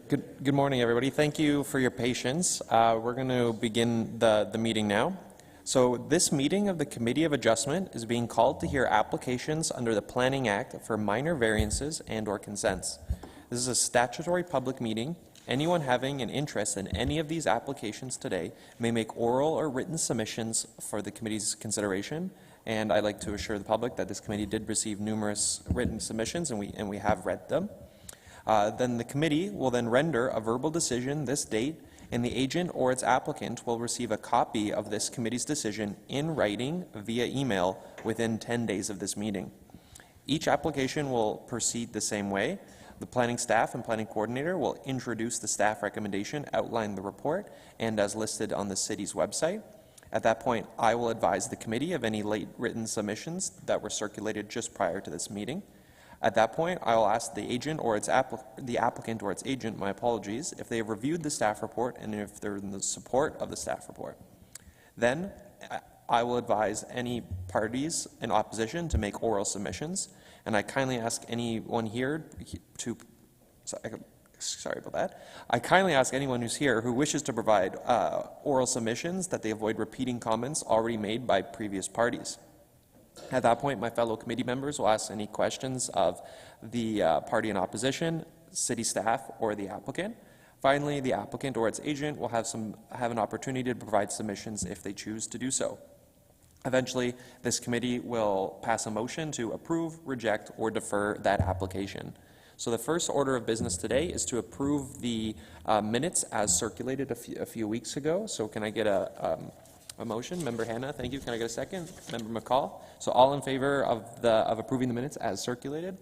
Good morning, everybody. Thank you for your patience. We're going to begin the meeting now. So this meeting of the Committee of Adjustment is being called to hear applications under the Planning Act for minor variances and/or consents. This is a statutory public meeting. Anyone having an interest in any of these applications today may make oral or written submissions for the committee's consideration. And I'd like to assure the public that this committee did receive numerous written submissions, and we have read them. Then the committee will then render a verbal decision this date, and the agent or its applicant will receive a copy of this committee's decision in writing via email within 10 days of this meeting. Each application will proceed the same way. The planning staff and planning coordinator will introduce the staff recommendation, outline the report, and as listed on the city's website. At that point, I will advise the committee of any late written submissions that were circulated just prior to this meeting. At that point, I will ask the agent or the applicant or its agent, my apologies, if they have reviewed the staff report and if they're in the support of the staff report. Then I will advise any parties in opposition to make oral submissions, and I kindly ask anyone here to, sorry about that. I kindly ask anyone who's here who wishes to provide oral submissions that they avoid repeating comments already made by previous parties. At that point, my fellow committee members will ask any questions of the party in opposition, city staff, or the applicant. Finally, the applicant or its agent will have an opportunity to provide submissions if they choose to do so. Eventually, this committee will pass a motion to approve, reject, or defer that application. So the first order of business today is to approve the minutes as circulated a few weeks ago. So can I get a motion? Member Hanna, thank you. Can I get a second? Member McCall. So all in favor of approving the minutes as circulated?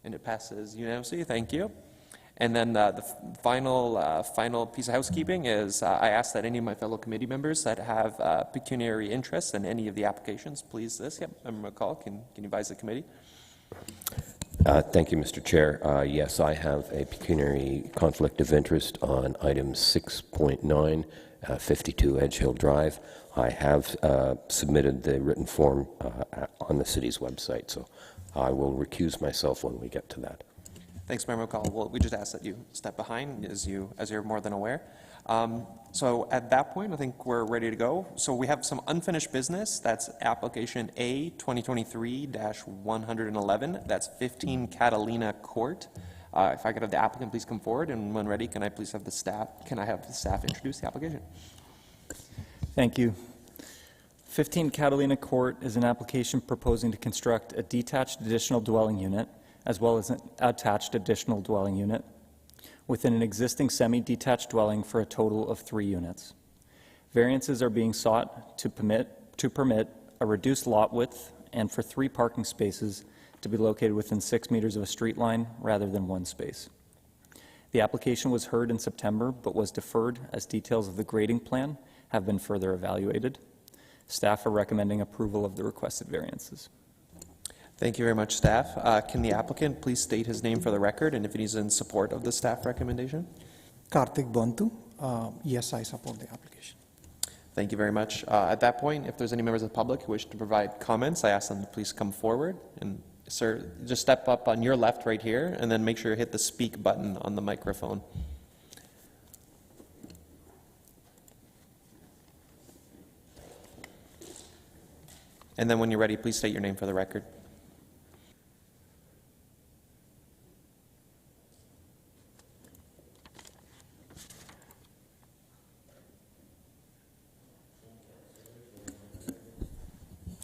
And it passes unanimously. Thank you. And then the final piece of housekeeping is I ask that any of my fellow committee members that have pecuniary interest in any of the applications, please this. Yep, Member McCall, can you advise the committee? Thank you, Mr. Chair. Yes, I have a pecuniary conflict of interest on item 6.9. 52 Edge Hill Drive. I have submitted the written form on the city's website, so I will recuse myself when we get to that. Thanks, Member McCall. Well, we just ask that you step behind, as you're more than aware. So at that point, I think we're ready to go. So we have some unfinished business. That's application A 2023-111. That's 15 Catalina Court. If I could have the applicant please come forward, and when ready, can I please have the staff? Can I have the staff introduce the application? Thank you. 15 Catalina Court is an application proposing to construct a detached additional dwelling unit as well as an attached additional dwelling unit within an existing semi-detached dwelling for a total of 3 units. Variances are being sought to permit a reduced lot width and for 3 parking spaces to be located within 6 meters of a street line rather than 1 space. The application was heard in September but was deferred as details of the grading plan have been further evaluated. Staff are recommending approval of the requested variances. Thank you very much, staff. Can the applicant please state his name for the record and if he's in support of the staff recommendation? Karthik Bantu. Yes, I support the application. Thank you very much. At that point, if there's any members of the public who wish to provide comments, I ask them to please come forward. And sir, just step up on your left right here and then make sure you hit the speak button on the microphone. And then when you're ready, please state your name for the record.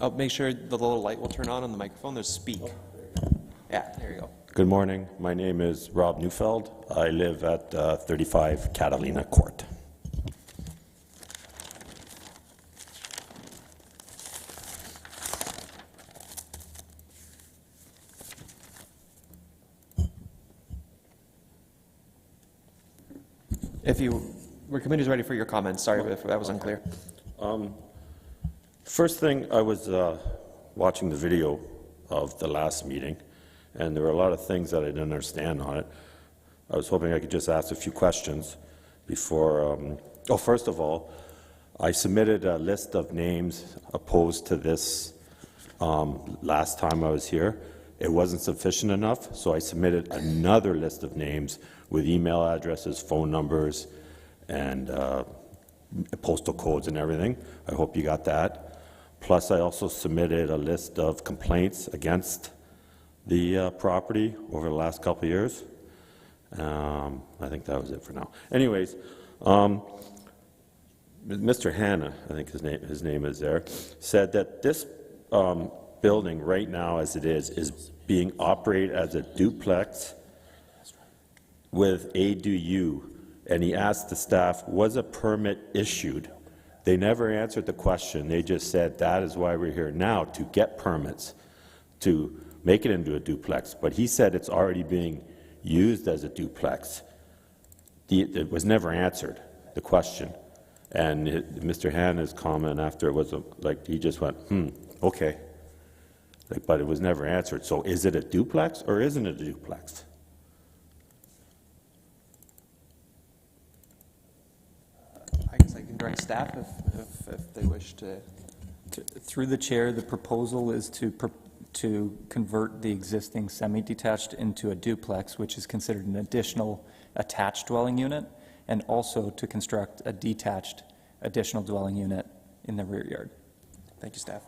Oh, make sure the little light will turn on the microphone. There's speak. Yeah, there you go. Good morning. My name is Rob Neufeld. I live at 35 Catalina Court. If your committee's ready for your comments. Sorry if that was unclear. First thing, I was watching the video of the last meeting, and there were a lot of things that I didn't understand on it. I was hoping I could just ask a few questions before. First of all, I submitted a list of names opposed to this last time I was here, it wasn't sufficient enough, so I submitted another list of names with email addresses, phone numbers, and postal codes and everything. I hope you got that. Plus, I also submitted a list of complaints against the property over the last couple of years. I think that was it for now. Anyways, Mr. Hanna, I think his name is there, said that this building right now as it is being operated as a duplex with ADU, and he asked the staff, was a permit issued? They never answered the question. They just said that is why we're here now, to get permits to make it into a duplex. But he said it's already being used as a duplex. It was never answered, the question. And Mr. Hanna's comment after was like, he just went, okay. Like, but it was never answered. So is it a duplex or isn't it a duplex? I guess I can direct staff if they wish to. Through the chair, the proposal is to convert the existing semi-detached into a duplex, which is considered an additional attached dwelling unit, and also to construct a detached additional dwelling unit in the rear yard. Thank you, staff.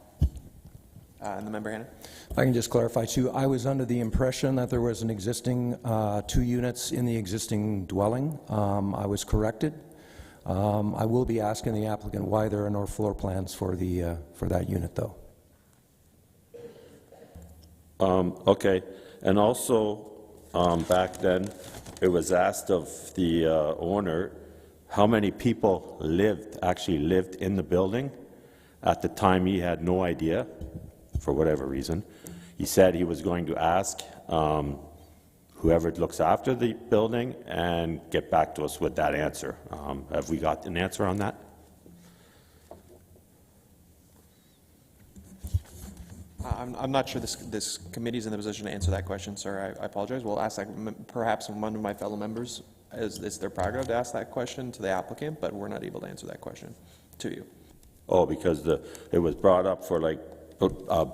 And the member Hanna? If I can just clarify too, I was under the impression that there was an existing 2 units in the existing dwelling. I was corrected. I will be asking the applicant why there are no floor plans for that unit, though. Okay, and also back then, it was asked of the owner how many people actually lived in the building. At the time, he had no idea, for whatever reason. He said he was going to ask whoever looks after the building and get back to us with that answer. Have we got an answer on that? I'm not sure this committee's in the position to answer that question, sir. I apologize. We'll ask that. Perhaps one of my fellow members is their prerogative to ask that question to the applicant, but we're not able to answer that question to you. Oh, because it was brought up for like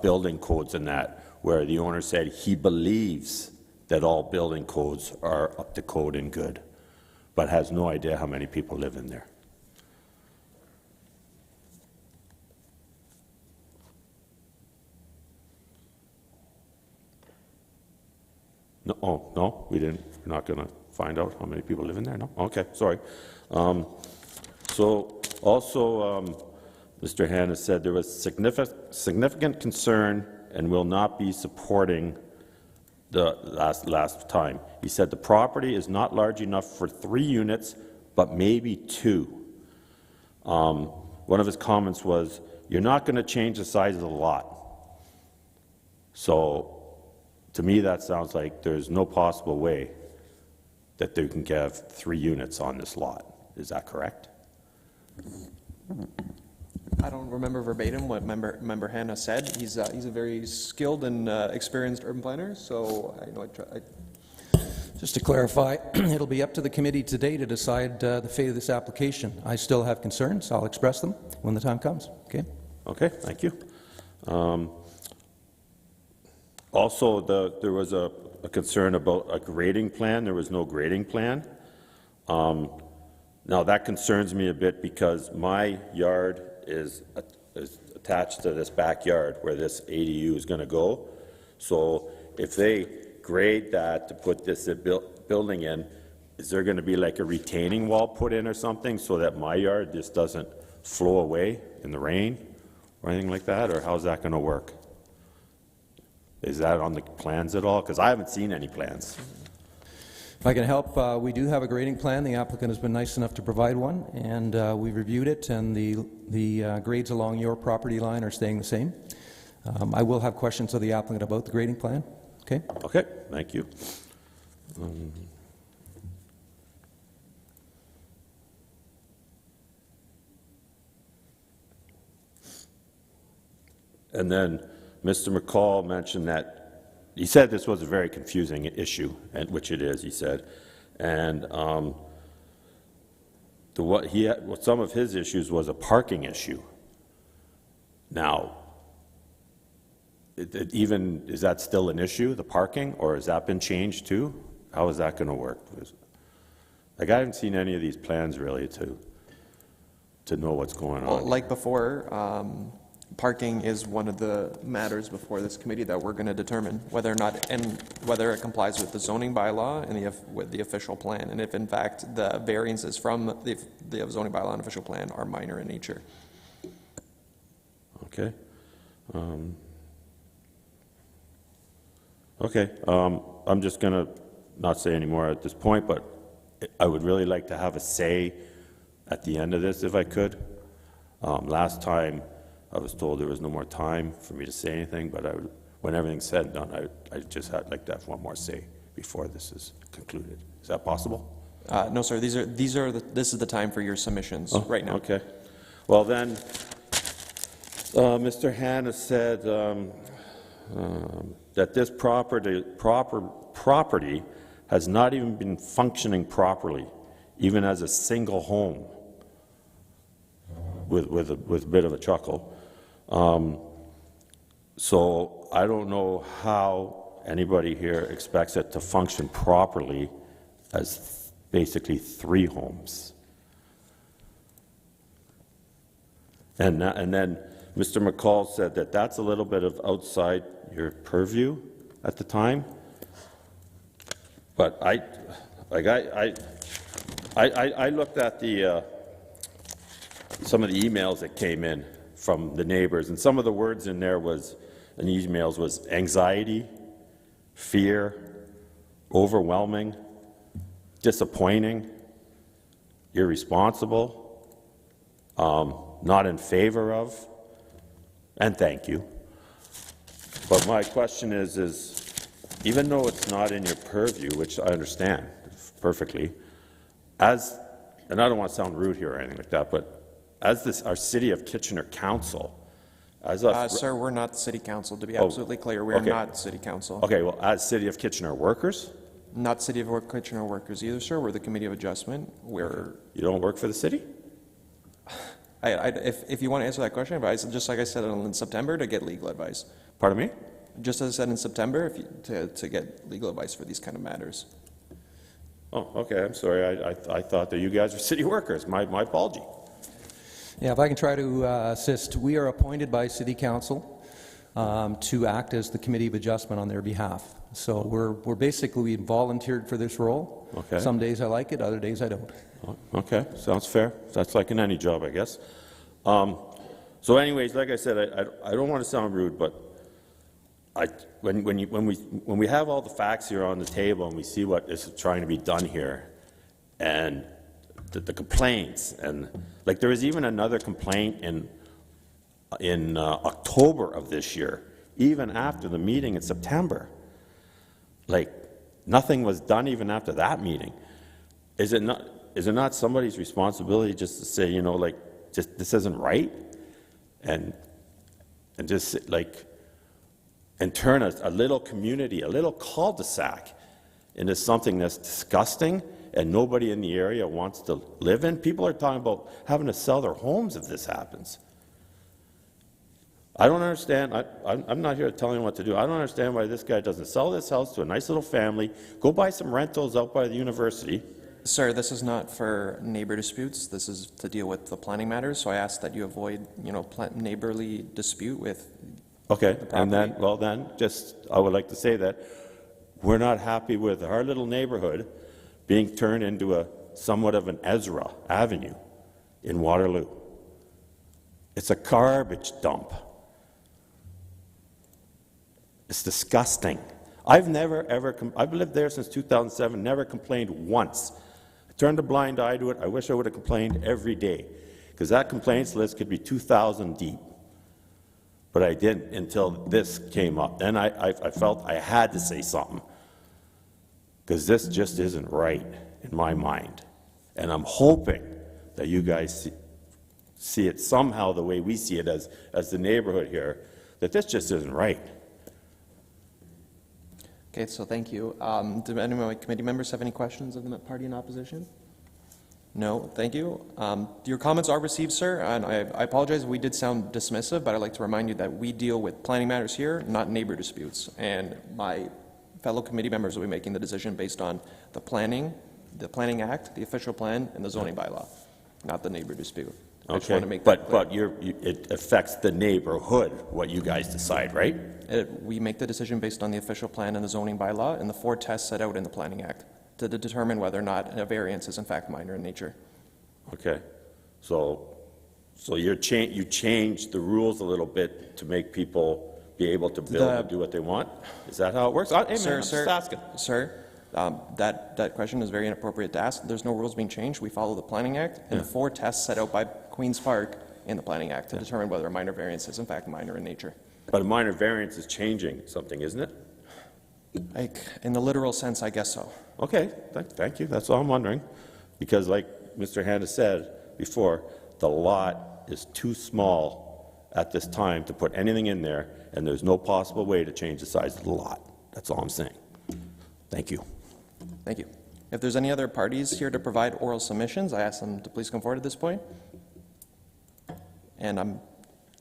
building codes and that, where the owner said he believes that all building codes are up to code and good, but has no idea how many people live in there. No, oh, no, we didn't. We're not going to find out how many people live in there. No, okay, sorry. So also, Mr. Hanna said there was significant concern and will not be supporting the last time. He said the property is not large enough for 3 units, but maybe 2. One of his comments was, "You're not going to change the size of the lot." So, to me, that sounds like there's no possible way that they can have 3 units on this lot. Is that correct? I don't remember verbatim what member Hanna said. He's a very skilled and experienced urban planner, so I know Just to clarify, it'll be up to the committee today to decide the fate of this application. I still have concerns. I'll express them when the time comes. Okay? Okay, thank you. Also, there was a concern about a grading plan. There was no grading plan. Now, that concerns me a bit because my yard is attached to this backyard where this ADU is going to go. So if they grade that to put this building in, is there going to be like a retaining wall put in or something so that my yard just doesn't flow away in the rain or anything like that? Or how's that going to work? Is that on the plans at all? Because I haven't seen any plans. If I can help, we do have a grading plan. The applicant has been nice enough to provide one, and we reviewed it, and the grades along your property line are staying the same. I will have questions of the applicant about the grading plan. Okay? Okay, thank you. And then Mr. McCall mentioned that he said this was a very confusing issue, and which it is, he said. And some of his issues was a parking issue. Now, is that still an issue, the parking, or has that been changed too? How is that going to work? Like, I haven't seen any of these plans really to know what's going Well, on. like before, parking is one of the matters before this committee that we're going to determine whether or not, and whether it complies with the zoning bylaw and with the official plan, and if in fact the variances from the zoning bylaw and official plan are minor in nature. Okay. Okay. I'm just going to not say any more at this point, but I would really like to have a say at the end of this if I could. Last time I was told there was no more time for me to say anything, but when everything's said and done, I just like to have one more say before this is concluded. Is that possible? No, sir. This is the time for your submissions right now. Okay. Well then, Mr. Hanna said that this property has not even been functioning properly, even as a single home, with a bit of a chuckle. So I don't know how anybody here expects it to function properly as basically 3 homes. And then Mr. McCall said that that's a little bit of outside your purview at the time. But I looked at some of the emails that came in from the neighbors, and some of the words in there in the emails was anxiety, fear, overwhelming, disappointing, irresponsible, not in favor of, and thank you. But my question is even though it's not in your purview, which I understand perfectly, and I don't want to sound rude here or anything like that, but as our City of Kitchener Council, Sir, we're not the City Council. To be absolutely clear, we are okay. not City Council. Okay, well, as City of Kitchener workers, Not City of Kitchener workers either, sir. We're the Committee of Adjustment. you don't work for the city? If you want to answer that question, just like I said in September, to get legal advice. Pardon me? Just as I said in September, to get legal advice for these kind of matters. Oh, okay, I'm sorry. I thought that you guys were city workers. My apology. Yeah, if I can try to assist, we are appointed by City Council to act as the Committee of Adjustment on their behalf. So we're basically volunteered for this role. Okay. Some days I like it, other days I don't. Okay, sounds fair. That's like in any job, I guess. So anyways, like I said, I don't want to sound rude, but when we have all the facts here on the table and we see what is trying to be done here, and the complaints, and like there was even another complaint in October of this year, even after the meeting in September. Like nothing was done even after that meeting. Is it not somebody's responsibility just to say, you know, like, just this isn't right, and just like, and turn a little community, a little cul-de-sac into something that's disgusting and nobody in the area wants to live in? People are talking about having to sell their homes if this happens. I don't understand. I'm not here telling you what to do. I don't understand why this guy doesn't sell this house to a nice little family, go buy some rentals out by the university. Sir, this is not for neighbor disputes. This is to deal with the planning matters. So I ask that you avoid, neighborly dispute with. Okay, and then, well then, I would like to say that we're not happy with our little neighborhood being turned into somewhat of an Ezra Avenue in Waterloo. It's a garbage dump. It's disgusting. I've lived there since 2007, never complained once. I turned a blind eye to it. I wish I would have complained every day, because that complaints list could be 2,000 deep. But I didn't until this came up. Then I felt I had to say something, because this just isn't right in my mind. And I'm hoping that you guys see it somehow the way we see it as the neighborhood here, that this just isn't right. Okay, so thank you. Do any of my committee members have any questions of the party in opposition? No, thank you. Your comments are received, sir, and I apologize if we did sound dismissive, but I'd like to remind you that we deal with planning matters here, not neighbor disputes. And my fellow committee members will be making the decision based on the Planning Act, the official plan, and the zoning bylaw, not the neighbor dispute. I just Okay, want to make that but clear. it affects the neighborhood, what you guys decide, right? We make the decision based on the official plan and the zoning bylaw and the 4 tests set out in the Planning Act to determine whether or not a variance is in fact minor in nature. Okay, so you change the rules a little bit to make people be able to build and do what they want? Is that how it works? Hey, man, I'm just asking. Sir, that question is very inappropriate to ask. There's no rules being changed. We follow the Planning Act and the 4 tests set out by Queen's Park in the Planning Act to determine whether a minor variance is in fact minor in nature. But a minor variance is changing something, isn't it? Like, in the literal sense, I guess so. Okay, thank you. That's all I'm wondering. Because like Mr. Handa said before, the lot is too small at this time to put anything in there, and there's no possible way to change the size of the lot. That's all I'm saying. Thank you. Thank you. If there's any other parties here to provide oral submissions, I ask them to please come forward at this point. And I'm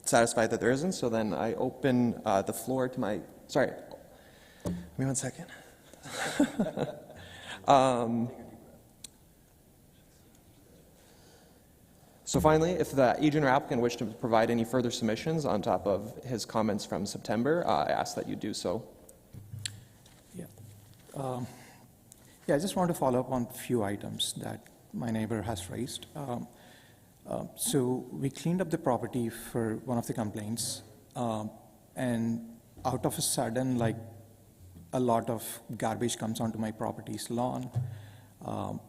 satisfied that there isn't, so then I open the floor to my, sorry, give me 1 second. So finally, if the agent or applicant wish to provide any further submissions on top of his comments from September, I ask that you do so. Yeah. Yeah, I just want to follow up on a few items that my neighbor has raised. So we cleaned up the property for one of the complaints, and out of a sudden, like, a lot of garbage comes onto my property's lawn.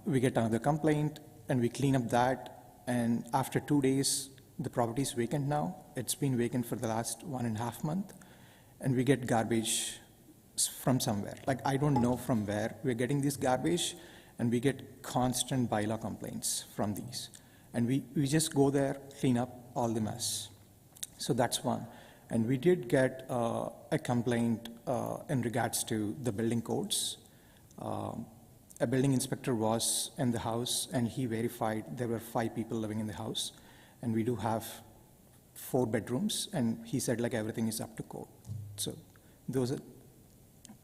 We get another complaint, and we clean up that, and after 2 days, the property is vacant now. It's been vacant for the last 1.5 months, and we get garbage from somewhere. Like, I don't know from where we're getting this garbage, and we get constant bylaw complaints from these. And we just go there, clean up all the mess. So that's one. And we did get a complaint in regards to the building codes. A building inspector was in the house, and he verified there were 5 people living in the house. And we do have 4 bedrooms, and he said, like, everything is up to code. So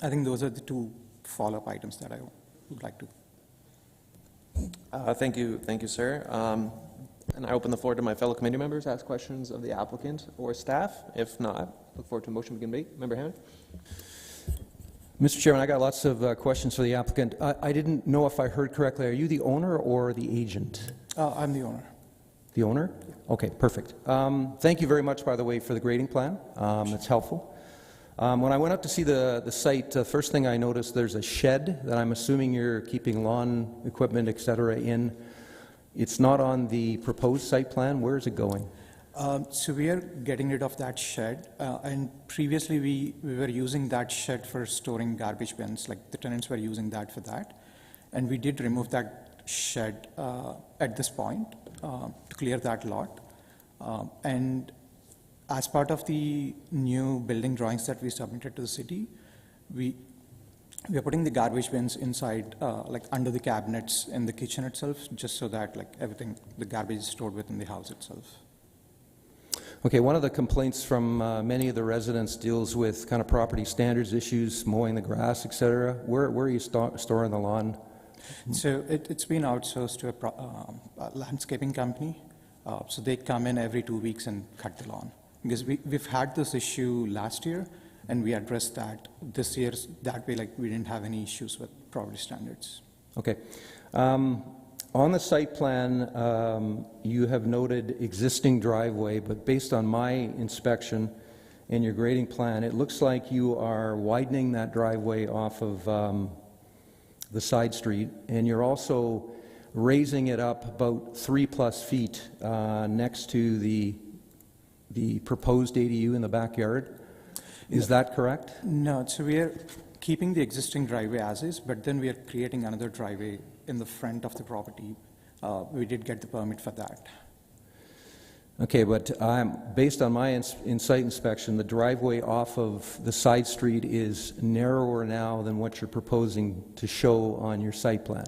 I think those are the 2 follow-up items that I would like to. Thank you, sir. And I open the floor to my fellow committee members to ask questions of the applicant or staff. If not, look forward to a motion we can make. Member Hammond. Mr. Chairman, I got lots of questions for the applicant. I didn't know if I heard correctly. Are you the owner or the agent? I'm the owner. The owner? Okay, perfect. Thank you very much, by the way, for the grading plan. It's helpful. When I went up to see the site, the first thing I noticed, there's a shed that I'm assuming you're keeping lawn equipment, et cetera, in. It's not on the proposed site plan. Where is it going? So we are getting rid of that shed, and previously we were using that shed for storing garbage bins, like the tenants were using that for that. And we did remove that shed at this point to clear that lot. And as part of the new building drawings that we submitted to the city, we are putting the garbage bins inside, like under the cabinets in the kitchen itself, just so that like everything, the garbage is stored within the house itself. Okay, one of the complaints from many of the residents deals with kind of property standards issues, mowing the grass, et cetera. Where are you storing the lawn? So it's been outsourced to a landscaping company. So they come in every 2 weeks and cut the lawn. Because we've had this issue last year, and we addressed that this year. That way, like, we didn't have any issues with property standards. Okay. On the site plan, you have noted existing driveway, but based on my inspection and your grading plan, it looks like you are widening that driveway off of the side street, and you're also raising it up about 3+ feet next to the proposed ADU in the backyard. Is that correct? No, so we are keeping the existing driveway as is, but then we are creating another driveway in the front of the property. We did get the permit for that. Okay, but based on my site inspection, the driveway off of the side street is narrower now than what you're proposing to show on your site plan.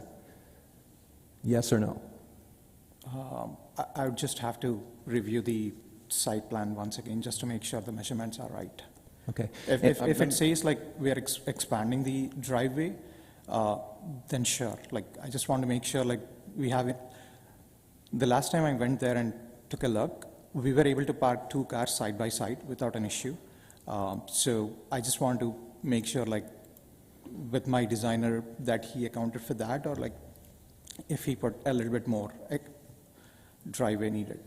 Yes or no? I would just have to review the site plan once again, just to make sure the measurements are right. Okay. If it says like we are expanding the driveway, then sure. Like, I just want to make sure like we have it. The last time I went there and took a look, we were able to park 2 cars side by side without an issue. So I just want to make sure like with my designer that he accounted for that, or like if he put a little bit more driveway needed.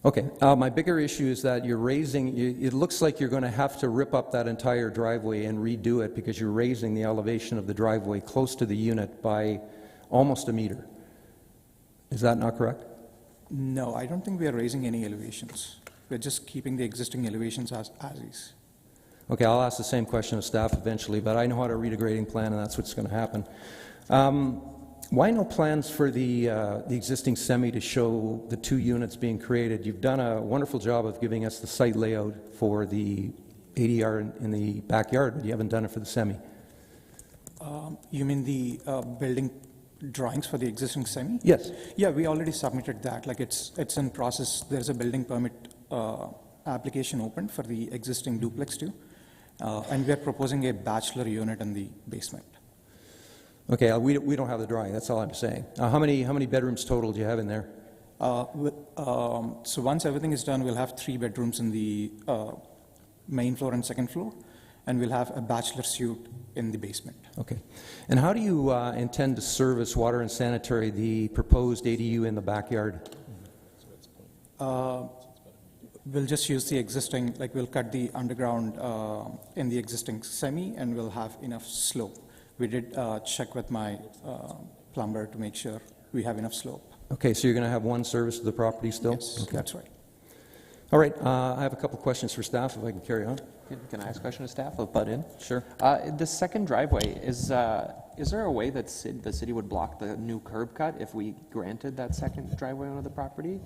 Okay, my bigger issue is that you're raising, it looks like you're going to have to rip up that entire driveway and redo it because you're raising the elevation of the driveway close to the unit by almost a meter. Is that not correct? No, I don't think we are raising any elevations. We're just keeping the existing elevations as is. Okay, I'll ask the same question of staff eventually, but I know how to read a grading plan, and that's what's going to happen. Why no plans for the existing semi to show the 2 units being created? You've done a wonderful job of giving us the site layout for the ADR in the backyard, but you haven't done it for the semi. You mean the building drawings for the existing semi? Yes. Yeah, we already submitted that. Like it's in process. There's a building permit application open for the existing duplex too, and we are proposing a bachelor unit in the basement. Okay, we don't have the drawing, that's all I'm saying. How many bedrooms total do you have in there? So once everything is done, we'll have 3 bedrooms in the main floor and second floor, and we'll have a bachelor suite in the basement. Okay. And how do you intend to service water and sanitary the proposed ADU in the backyard? We'll just use the existing, like we'll cut the underground in the existing semi, and we'll have enough slope. We did check with my plumber to make sure we have enough slope. Okay, so you're going to have 1 service to the property still? Yes, Okay. that's right. All right, I have a couple questions for staff, if I can carry on. Can I ask a question to staff? I'll butt in. Sure. The second driveway, is there a way that the city would block the new curb cut if we granted that second driveway onto the property?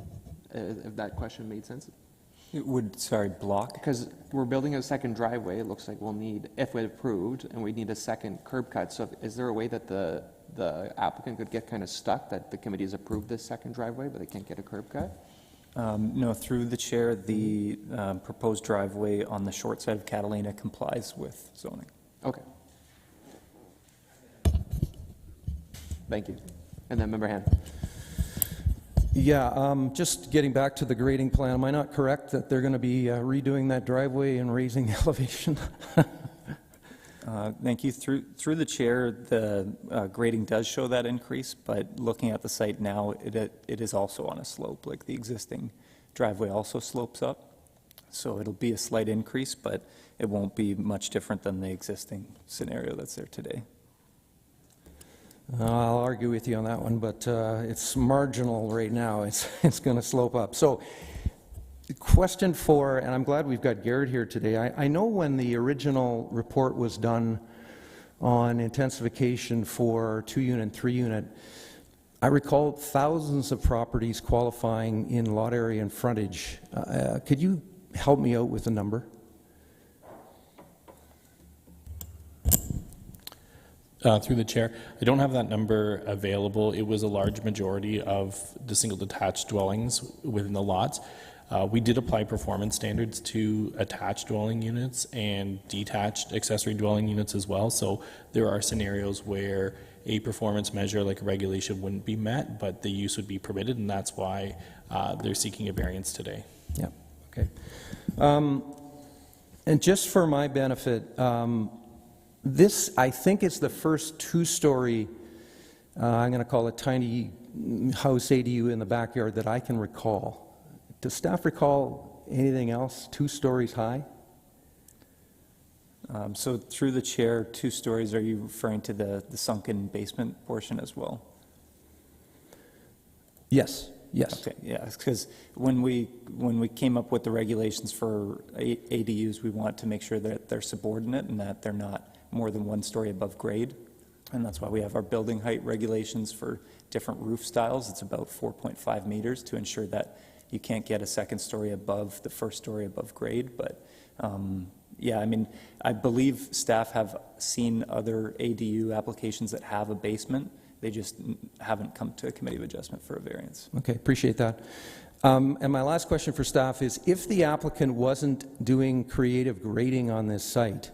If that question made sense? It would, sorry, block? Because we're building a second driveway, it looks like we'll need, if we're approved, and we need a second curb cut. So is there a way that the applicant could get kind of stuck, that the committee has approved this second driveway, but they can't get a curb cut? No, through the chair, the proposed driveway on the short side of Catalina complies with zoning. Okay. Thank you. And then Member Han. Yeah, just getting back to the grading plan, am I not correct that they're going to be redoing that driveway and raising the elevation? Thank you. Through the chair, the grading does show that increase, but looking at the site now, it is also on a slope. Like the existing driveway also slopes up, so it'll be a slight increase, but it won't be much different than the existing scenario that's there today. I'll argue with you on that one, but it's marginal right now. It's going to slope up. So, question 4, and I'm glad we've got Garrett here today. I know when the original report was done on intensification for 2-unit and 3-unit, I recall thousands of properties qualifying in lot area and frontage. Could you help me out with a number? Through the chair, I don't have that number available. It was a large majority of the single detached dwellings within the lots. We did apply performance standards to attached dwelling units and detached accessory dwelling units as well. So there are scenarios where a performance measure like a regulation wouldn't be met, but the use would be permitted, and that's why they're seeking a variance today. Yeah, okay. And just for my benefit, this, I think, is the first 2-story, I'm going to call it tiny house ADU in the backyard that I can recall. Does staff recall anything else 2 stories high? So through the chair, 2 stories, are you referring to the sunken basement portion as well? Yes, yes. Okay, yeah, because when we came up with the regulations for ADUs, we want to make sure that they're subordinate and that they're not more than 1 story above grade. And that's why we have our building height regulations for different roof styles. It's about 4.5 meters to ensure that you can't get a 2nd story above the 1st story above grade. But yeah, I mean, I believe staff have seen other ADU applications that have a basement, They just haven't come to a committee of adjustment for a variance. Okay, appreciate that. And my last question for staff is, if the applicant wasn't doing creative grading on this site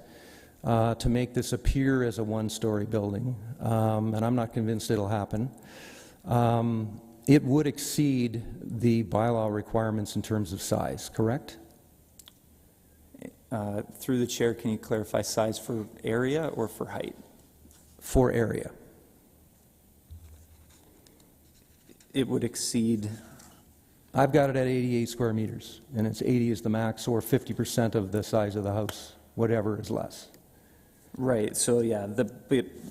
to make this appear as a one-story building, and I'm not convinced it'll happen, it would exceed the bylaw requirements in terms of size, correct? Through the chair, can you clarify size for area or for height? For area. It would exceed, I've got it at 88 square meters, and it's 80 is the max, or 50% of the size of the house, whatever is less. right, so yeah,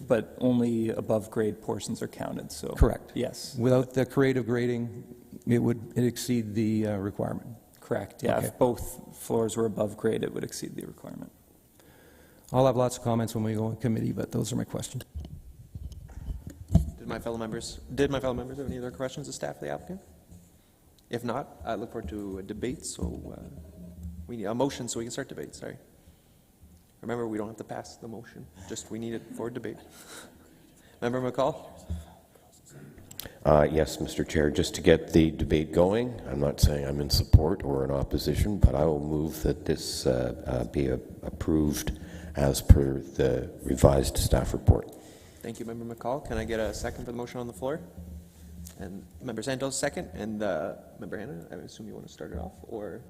but only above grade portions are counted, so. Correct. Yes, Without the creative grading, it would exceed the requirement. correct, yeah. Okay. If both floors were above grade, it would exceed the requirement. I'll have lots of comments when we go in committee, but those are my questions. Did my fellow members have any other questions of staff of the applicant? If not, I look forward to a debate, so we need a motion so we can start debate, sorry. Remember, we don't have to pass the motion, just we need it for debate. Member McCall? Yes, Mr. Chair, just to get the debate going, I'm not saying I'm in support or in opposition, but I will move that this be approved as per the revised staff report. Thank you, Member McCall. Can I get a second for the motion on the floor? And Member Santos, second, and Member Hanna, I assume you want to start it off, or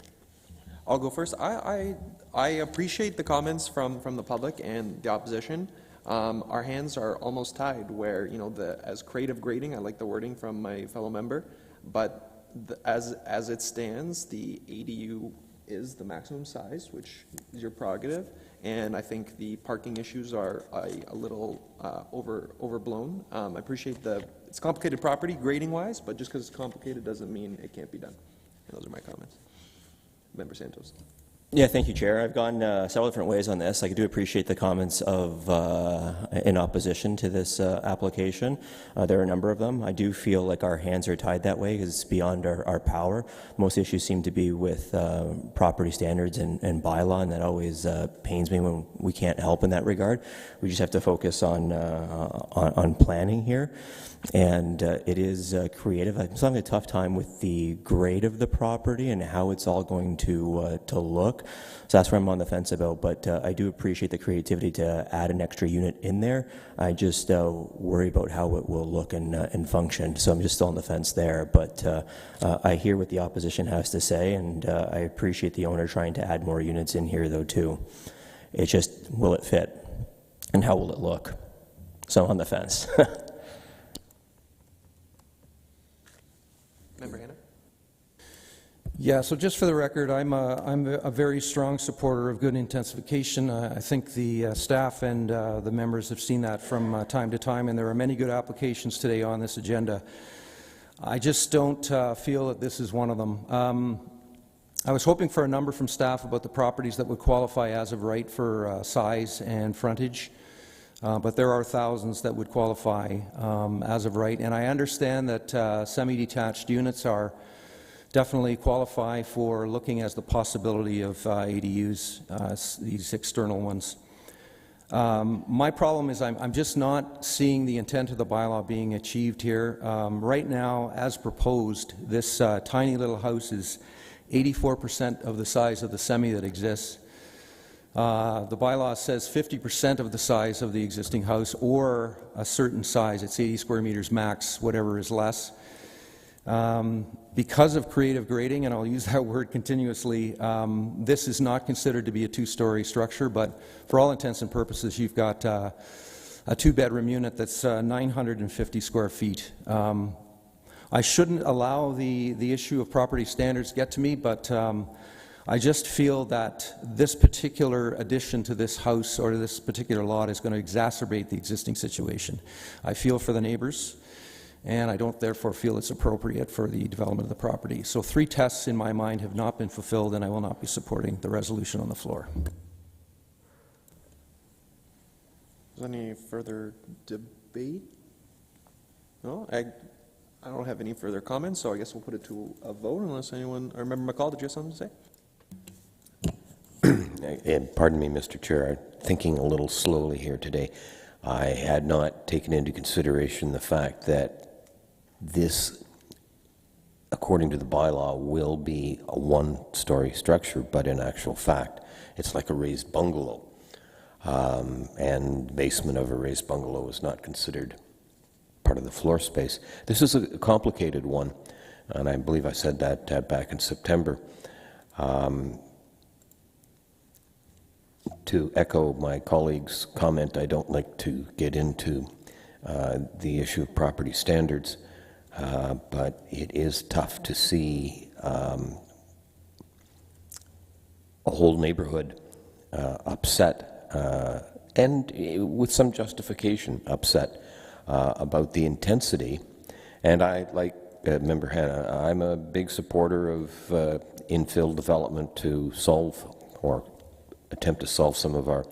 I'll go first. I appreciate the comments from the public and the opposition. Our hands are almost tied where, you know, as creative grading, I like the wording from my fellow member, but as it stands, the ADU is the maximum size, which is your prerogative, and I think the parking issues are a little overblown. I appreciate it's complicated property grading-wise, but just because it's complicated doesn't mean it can't be done. And those are my comments. Member Santos. Yeah, thank you, Chair. I've gone several different ways on this. I do appreciate the comments of in opposition to this application. There are a number of them. I do feel like our hands are tied that way because it's beyond our power. Most issues seem to be with property standards and bylaw, and that always pains me when we can't help in that regard. We just have to focus on planning here. And it is creative. I'm having a tough time with the grade of the property and how it's all going to look. So that's where I'm on the fence about. But I do appreciate the creativity to add an extra unit in there. I just worry about how it will look and function. So I'm just still on the fence there. But I hear what the opposition has to say, and I appreciate the owner trying to add more units in here, though, too. It's just, will it fit? And how will it look? So I'm on the fence. Member Hanna. Yeah, so just for the record, I'm a very strong supporter of good intensification. I think the staff and the members have seen that from time to time, and there are many good applications today on this agenda. I just don't feel that this is one of them. I was hoping for a number from staff about the properties that would qualify as of right for size and frontage, but there are thousands that would qualify as of right, and I understand that semi-detached units are definitely qualify for looking as the possibility of ADUs, these external ones. My problem is I'm just not seeing the intent of the bylaw being achieved here. Right now, as proposed, this tiny little house is 84% of the size of the semi that exists. The bylaw says 50% of the size of the existing house or a certain size. It's 80 square meters max, whatever is less. Because of creative grading, and I'll use that word continuously, this is not considered to be a two-story structure, but for all intents and purposes, you've got a two-bedroom unit that's 950 square feet. I shouldn't allow the issue of property standards get to me, but I just feel that this particular addition to this house or to this particular lot is going to exacerbate the existing situation. I feel for the neighbors, and I don't therefore feel it's appropriate for the development of the property. So 3 tests in my mind have not been fulfilled, and I will not be supporting the resolution on the floor. Is there any further debate? No, I don't have any further comments, so I guess we'll put it to a vote unless anyone, or Member McCall, did you have something to say? And pardon me, Mr. Chair, I'm thinking a little slowly here today. I had not taken into consideration the fact that this, according to the bylaw, will be a one-story structure, but in actual fact, it's like a raised bungalow. And the basement of a raised bungalow is not considered part of the floor space. This is a complicated one, and I believe I said that back in September. To echo my colleague's comment, I don't like to get into the issue of property standards, but it is tough to see a whole neighborhood upset, and with some justification upset about the intensity. And I, like Member Hanna, I'm a big supporter of infill development to solve or attempt to solve some of our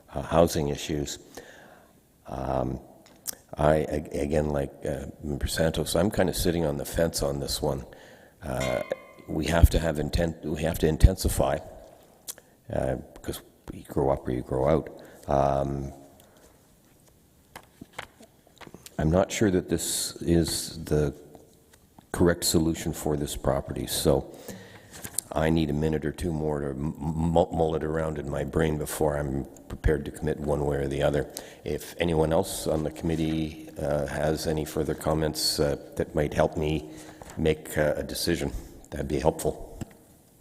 housing issues. Again, like Member Santos, I'm kind of sitting on the fence on this one. We have to intensify because you grow up or you grow out. I'm not sure that this is the correct solution for this property, so I need a minute or two more to mull it around in my brain before I'm prepared to commit one way or the other. If anyone else on the committee has any further comments that might help me make a decision, that'd be helpful.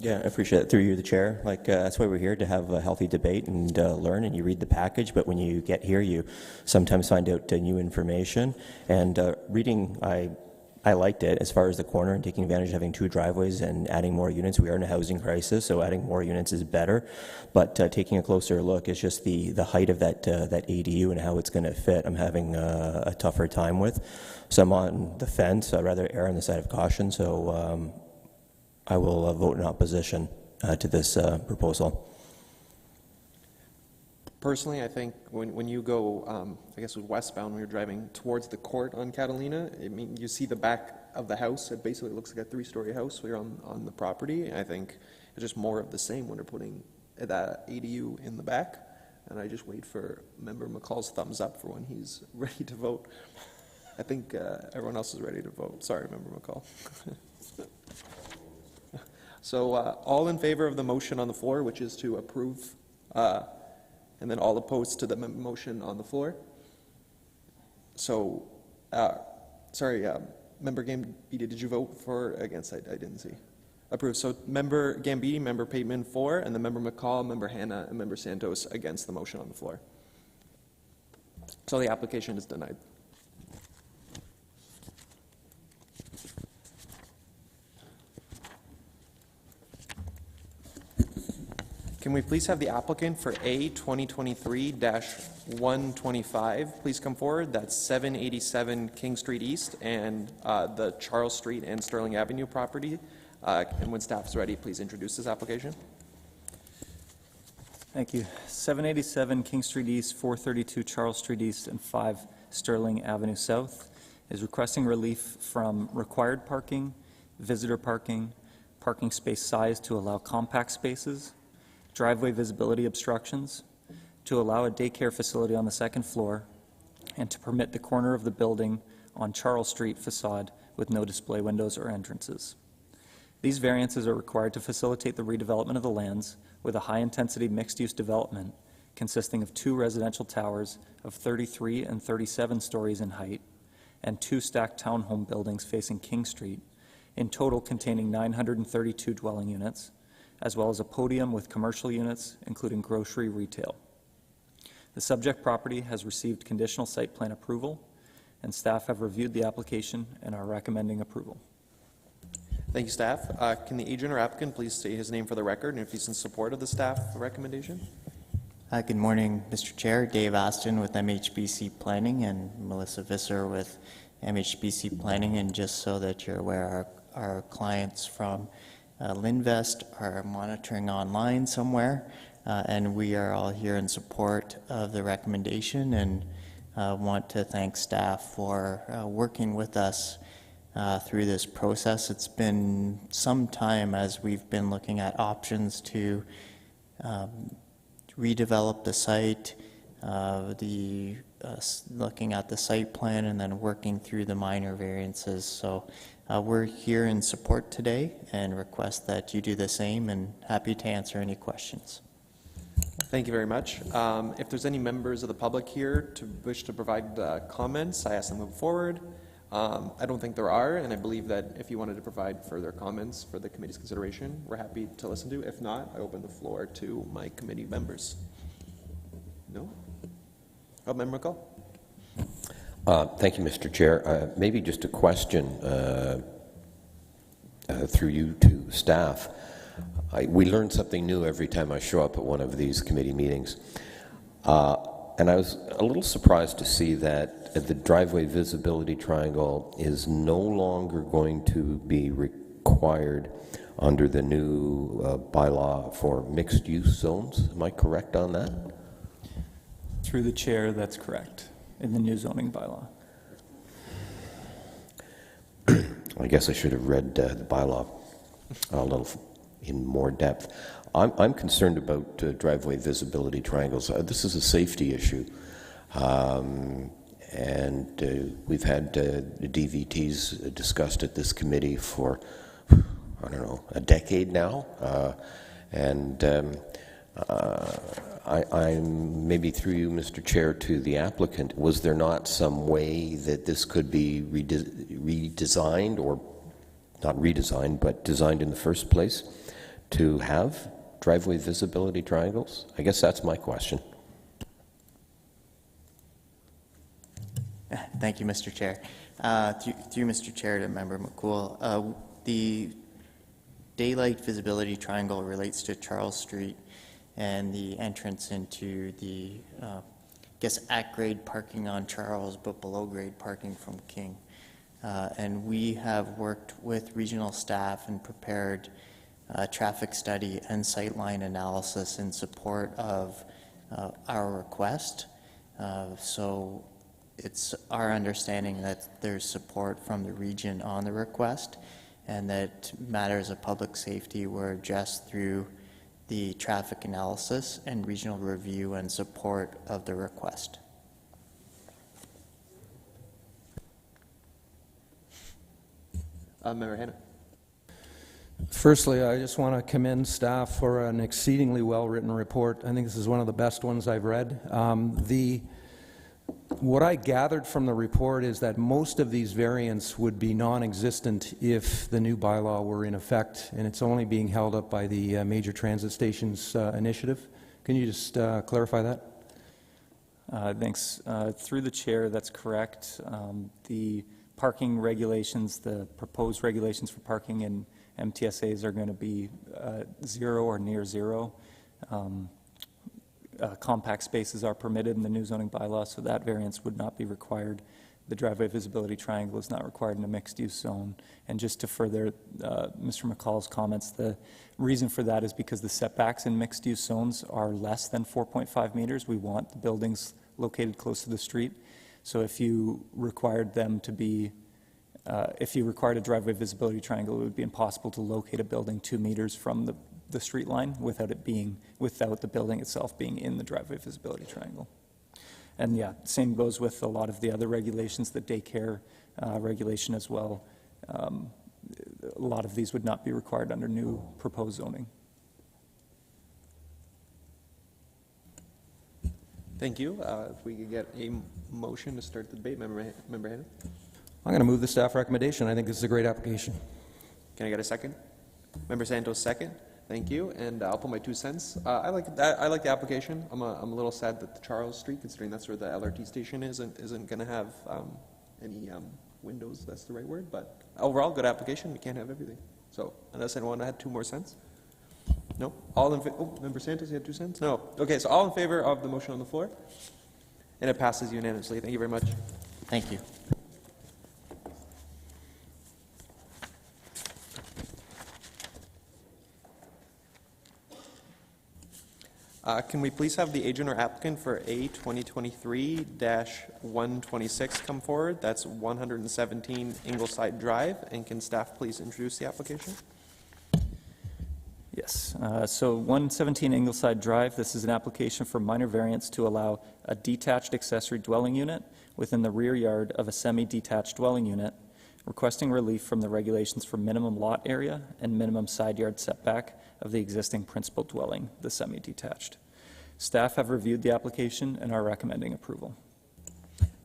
Yeah, I appreciate it. Through you, the chair. That's why we're here, to have a healthy debate and learn, and you read the package, but when you get here, you sometimes find out new information. And reading, I liked it as far as the corner and taking advantage of having two driveways and adding more units. We are in a housing crisis, so adding more units is better. But taking a closer look is just the height of that ADU and how it's going to fit. I'm having a tougher time with. So I'm on the fence. I'd rather err on the side of caution. So I will vote in opposition to this proposal. Personally, I think when you go, I guess it was westbound, when you're driving towards the court on Catalina, I mean, you see the back of the house. It basically looks like a three-story house when you're on the property. I think it's just more of the same when they're putting that ADU in the back. And I just wait for Member McCall's thumbs up for when he's ready to vote. I think everyone else is ready to vote. Sorry, Member McCall. So all in favor of the motion on the floor, which is to approve, and then all opposed to the motion on the floor? So, sorry, Member Gambiti, did you vote for or against? I didn't see. Approved. So Member Gambiti, Member Pateman for, and then Member McCall, Member Hanna, and Member Santos against the motion on the floor. So the application is denied. Can we please have the applicant for A 2023-125 please come forward? That's 787 King Street East and the Charles Street and Sterling Avenue property. And when staff is ready, please introduce this application. Thank you. 787 King Street East, 432 Charles Street East, and 5 Sterling Avenue South is requesting relief from required parking, visitor parking, parking space size to allow compact spaces, driveway visibility obstructions, to allow a daycare facility on the second floor, and to permit the corner of the building on Charles Street facade with no display windows or entrances. These variances are required to facilitate the redevelopment of the lands with a high-intensity mixed-use development consisting of 2 residential towers of 33 and 37 stories in height and 2 stacked townhome buildings facing King Street, in total containing 932 dwelling units, as well as a podium with commercial units, including grocery retail. The subject property has received conditional site plan approval, and staff have reviewed the application and are recommending approval. Thank you, staff. Can the agent or applicant please state his name for the record and if he's in support of the staff recommendation? Good morning, Mr. Chair. Dave Aston with MHBC Planning and Melissa Visser with MHBC Planning. And just so that you're aware, our clients from Linvest are monitoring online somewhere, and we are all here in support of the recommendation and want to thank staff for working with us through this process. It's been some time as we've been looking at options to redevelop the site. The looking at the site plan and then working through the minor variances. So we're here in support today and request that you do the same, and happy to answer any questions. Thank you very much. If there's any members of the public here to wish to provide comments, I ask them to move forward. I don't think there are, and I believe that if you wanted to provide further comments for the committee's consideration, we're happy to listen to. If not, I open the floor to my committee members. No? Oh, Member McCall. Thank you, Mr. Chair. Maybe just a question through you to staff. We learn something new every time I show up at one of these committee meetings. And I was a little surprised to see that the driveway visibility triangle is no longer going to be required under the new bylaw for mixed-use zones. Am I correct on that? Through the chair, that's correct, in the new zoning bylaw. I guess I should have read the bylaw a little in more depth. I'm concerned about driveway visibility triangles. This is a safety issue. And we've had the DVTs discussed at this committee for, I don't know, a decade now. I'm maybe through you, Mr. Chair, to the applicant. Was there not some way that this could be redesigned, or not redesigned, but designed in the first place to have driveway visibility triangles? I guess that's my question. Thank you, Mr. Chair. Through Mr. Chair to Member McCool, the daylight visibility triangle relates to Charles Street and the entrance into the, I guess, at-grade parking on Charles, but below-grade parking from King. And we have worked with regional staff and prepared a traffic study and sightline analysis in support of our request. So it's our understanding that there's support from the region on the request, and that matters of public safety were addressed through the traffic analysis and regional review and support of the request. Member Hanna. Firstly, I just want to commend staff for an exceedingly well-written report. I think this is one of the best ones I've read. What I gathered from the report is that most of these variants would be non-existent if the new bylaw were in effect, and it's only being held up by the Major Transit Stations initiative. Can you just clarify that? Thanks. Through the chair, that's correct. The parking regulations, the proposed regulations for parking in MTSAs are going to be zero or near zero. Compact spaces are permitted in the new zoning bylaw, so that variance would not be required. The driveway visibility triangle is not required in a mixed-use zone. And just to further Mr. McCall's comments, the reason for that is because the setbacks in mixed-use zones are less than 4.5 meters. We want the buildings located close to the street. So if you required them to be, if you required a driveway visibility triangle, it would be impossible to locate a building 2 meters from the street line without the building itself being in the driveway visibility triangle. And yeah, same goes with a lot of the other regulations, the daycare regulation as well. A lot of these would not be required under new proposed zoning. Thank you. If we could get a motion to start the debate, Member Hanna. I'm going to move the staff recommendation. I think this is a great application. Can I get a second? Member Santos, second. Thank you, and I'll put my 2 cents. I like the application. I'm a little sad that the Charles Street, considering that's where the LRT station is, isn't going to have any windows. That's the right word. But overall, good application. We can't have everything. So unless anyone had 2 more cents. No. All in favor? Oh, Member Santos, you had 2 cents. No. Okay. So all in favor of the motion on the floor, and it passes unanimously. Thank you very much. Thank you. Can we please have the agent or applicant for A 2023-126 come forward? That's 117 Ingleside Drive. And can staff please introduce the application? Yes. So 117 Ingleside Drive, this is an application for minor variance to allow a detached accessory dwelling unit within the rear yard of a semi-detached dwelling unit, requesting relief from the regulations for minimum lot area and minimum side yard setback of the existing principal dwelling, the semi-detached. Staff have reviewed the application and are recommending approval.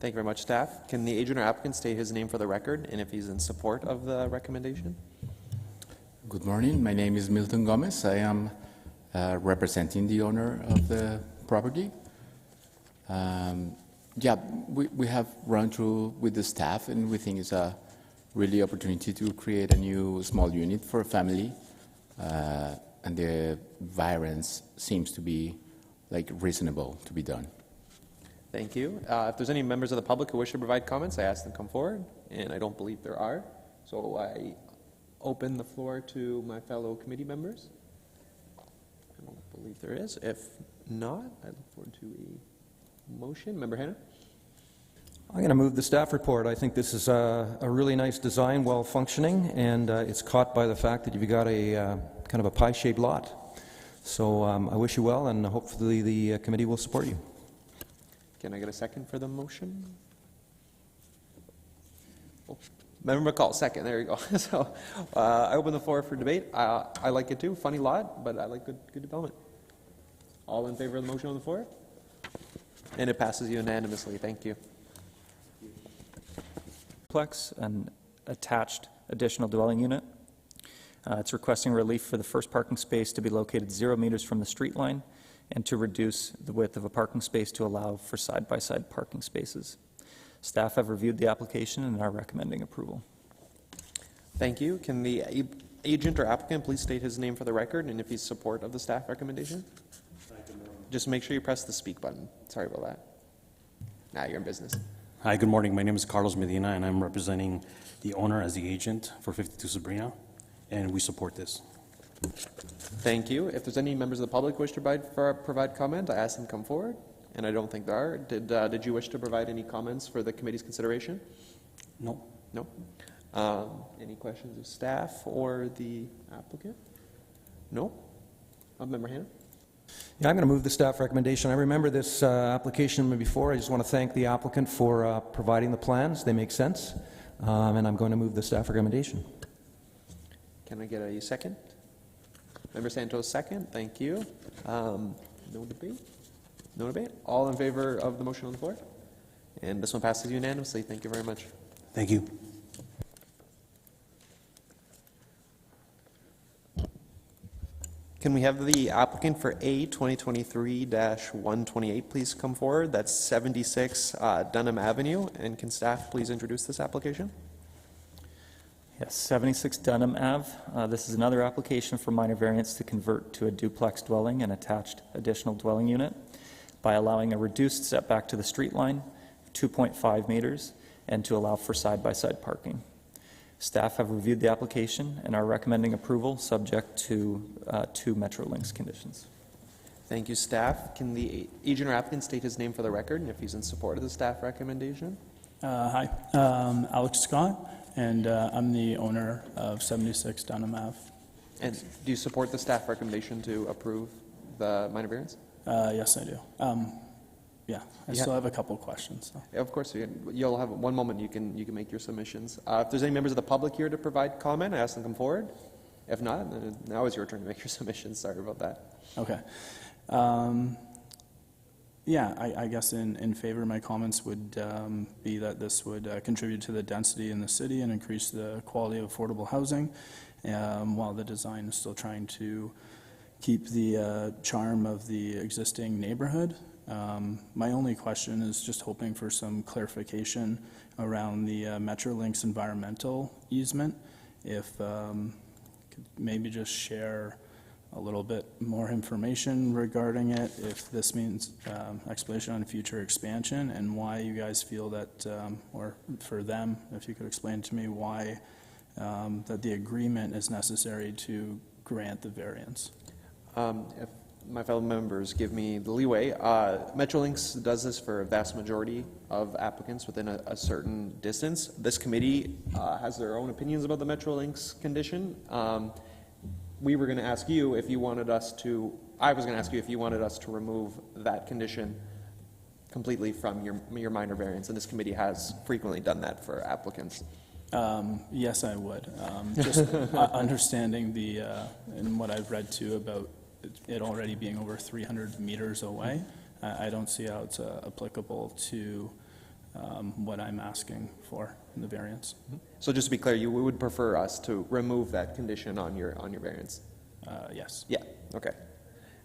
Thank you very much, staff. Can the agent or applicant state his name for the record and if he's in support of the recommendation? Good morning. My name is Milton Gomez. I am representing the owner of the property. We have run through with the staff, and we think it's a really opportunity to create a new small unit for a family, and the variance seems to be like reasonable to be done. Thank you. If there's any members of the public who wish to provide comments, I ask them to come forward, and I don't believe there are. So I open the floor to my fellow committee members. I don't believe there is. If not, I look forward to a motion. Member Hanna? I'm going to move the staff report. I think this is a really nice design, well functioning, and it's caught by the fact that you've got a kind of a pie-shaped lot. So I wish you well, and hopefully the committee will support you. Can I get a second for the motion? Oh, Member McCall, second. There you go. So I open the floor for debate. I like it too. Funny lot, but I like good development. All in favor of the motion on the floor? And it passes unanimously. Thank you. Complex, an attached additional dwelling unit. It's requesting relief for the first parking space to be located 0 meters from the street line and to reduce the width of a parking space to allow for side-by-side parking spaces. Staff have reviewed the application and are recommending approval. Thank you. Can the agent or applicant please state his name for the record and if he's support of the staff recommendation? Just make sure you press the speak button. Sorry about that. Now you're in business. Hi, good morning. My name is Carlos Medina, and I'm representing the owner as the agent for 52 Sabrina, and we support this. Thank you. If there's any members of the public who wish to provide comment, I ask them to come forward, and I don't think there are. Did you wish to provide any comments for the committee's consideration? No. No. Any questions of staff or the applicant? No. Member Hanna? Yeah, I'm going to move the staff recommendation. I remember this application before. I just want to thank the applicant for providing the plans. They make sense. And I'm going to move the staff recommendation. Can I get a second? Member Santos, second. Thank you. No debate? No debate? All in favor of the motion on the floor? And this one passes unanimously. Thank you very much. Thank you. Can we have the applicant for A 2023-128 please come forward? That's 76 Dunham Avenue. And can staff please introduce this application? Yes, 76 Dunham Ave. This is another application for minor variance to convert to a duplex dwelling and attached additional dwelling unit by allowing a reduced setback to the street line, 2.5 meters, and to allow for side-by-side parking. Staff have reviewed the application and are recommending approval subject to 2 Metrolinx conditions. Thank you, staff. Can the agent or applicant state his name for the record and if he's in support of the staff recommendation? Hi, Alex Scott, and I'm the owner of 76 Dunham Ave. And do you support the staff recommendation to approve the minor variance? Yes, I do. Yeah, I still have a couple questions. So. Yeah, of course, you'll have one moment. You can make your submissions. If there's any members of the public here to provide comment, I ask them to come forward. If not, then now is your turn to make your submissions. Sorry about that. Okay. Yeah, I guess in favor of my comments would be that this would contribute to the density in the city and increase the quality of affordable housing, while the design is still trying to keep the charm of the existing neighborhood. My only question is just hoping for some clarification around the Metrolinx environmental easement. If could maybe just share a little bit more information regarding it, if this means explanation on future expansion, and why you guys feel that, or for them, if you could explain to me why that the agreement is necessary to grant the variance. If my fellow members give me the leeway, Metrolinx does this for a vast majority of applicants within a certain distance. This committee has their own opinions about the Metrolinx condition. we were going to ask you if you wanted us to, I was going to ask you if you wanted us to remove that condition completely from your minor variance, and this committee has frequently done that for applicants. Yes, I would. Just understanding the, and what I've read too about it already being over 300 meters away, I don't see how it's applicable to what I'm asking for in the variance. So just to be clear, you would prefer us to remove that condition on your variance? Yes. Yeah, okay.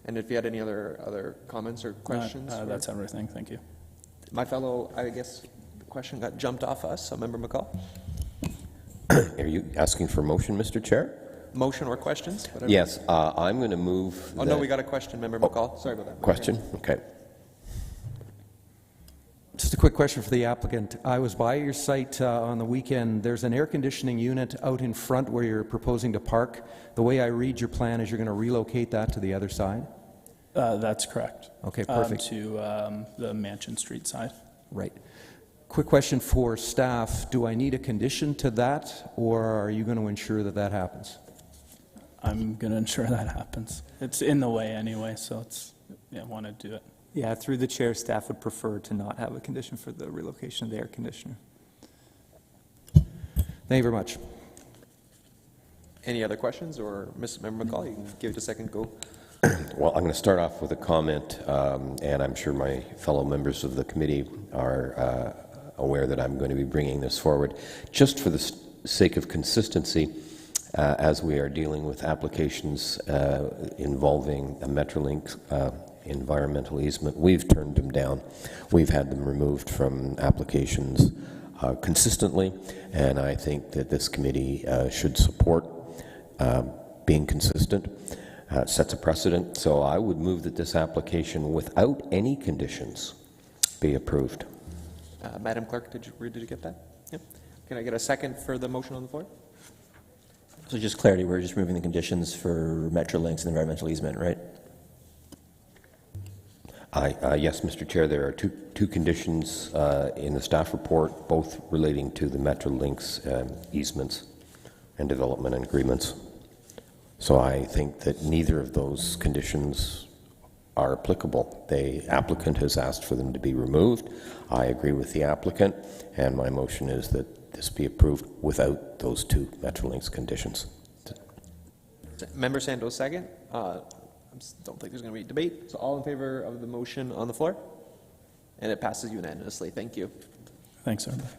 And if you had any other comments or questions? That's everything. Thank you. My fellow, I guess the question got jumped off us, so Member McCall. Are you asking for motion, Mr. Chair? Motion or questions? Whatever. Yes, I'm going to move. Oh, no, we got a question, Member McCall. Sorry about that. Question? Okay. Just a quick question for the applicant. I was by your site on the weekend. There's an air conditioning unit out in front where you're proposing to park. The way I read your plan is you're going to relocate that to the other side? That's correct. Okay, perfect. To the Mansion Street side. Right. Quick question for staff. Do I need a condition to that, or are you going to ensure that that happens? I'm going to ensure that happens. It's in the way anyway, so it's, I want to do it. Yeah, through the chair, staff would prefer to not have a condition for the relocation of the air conditioner. Thank you very much. Any other questions, or Member McCall, you can give it a second go. Well, I'm going to start off with a comment, and I'm sure my fellow members of the committee are aware that I'm going to be bringing this forward. Just for the sake of consistency, as we are dealing with applications involving a Metrolink environmental easement, we've turned them down. We've had them removed from applications consistently, and I think that this committee should support being consistent. Sets a precedent, so I would move that this application, without any conditions, be approved. Madam Clerk, did you get that? Yep. Can I get a second for the motion on the floor? So just clarity, we're just removing the conditions for Metrolinx and environmental easement, right? Yes, Mr. Chair, there are two conditions in the staff report, both relating to the Metrolinx easements and development agreements. So I think that neither of those conditions are applicable. The applicant has asked for them to be removed. I agree with the applicant, and my motion is that this be approved without those two Metrolinx conditions. Member Santos, second. I don't think there's going to be debate. So all in favor of the motion on the floor? And it passes unanimously. Thank you. Thanks, everybody.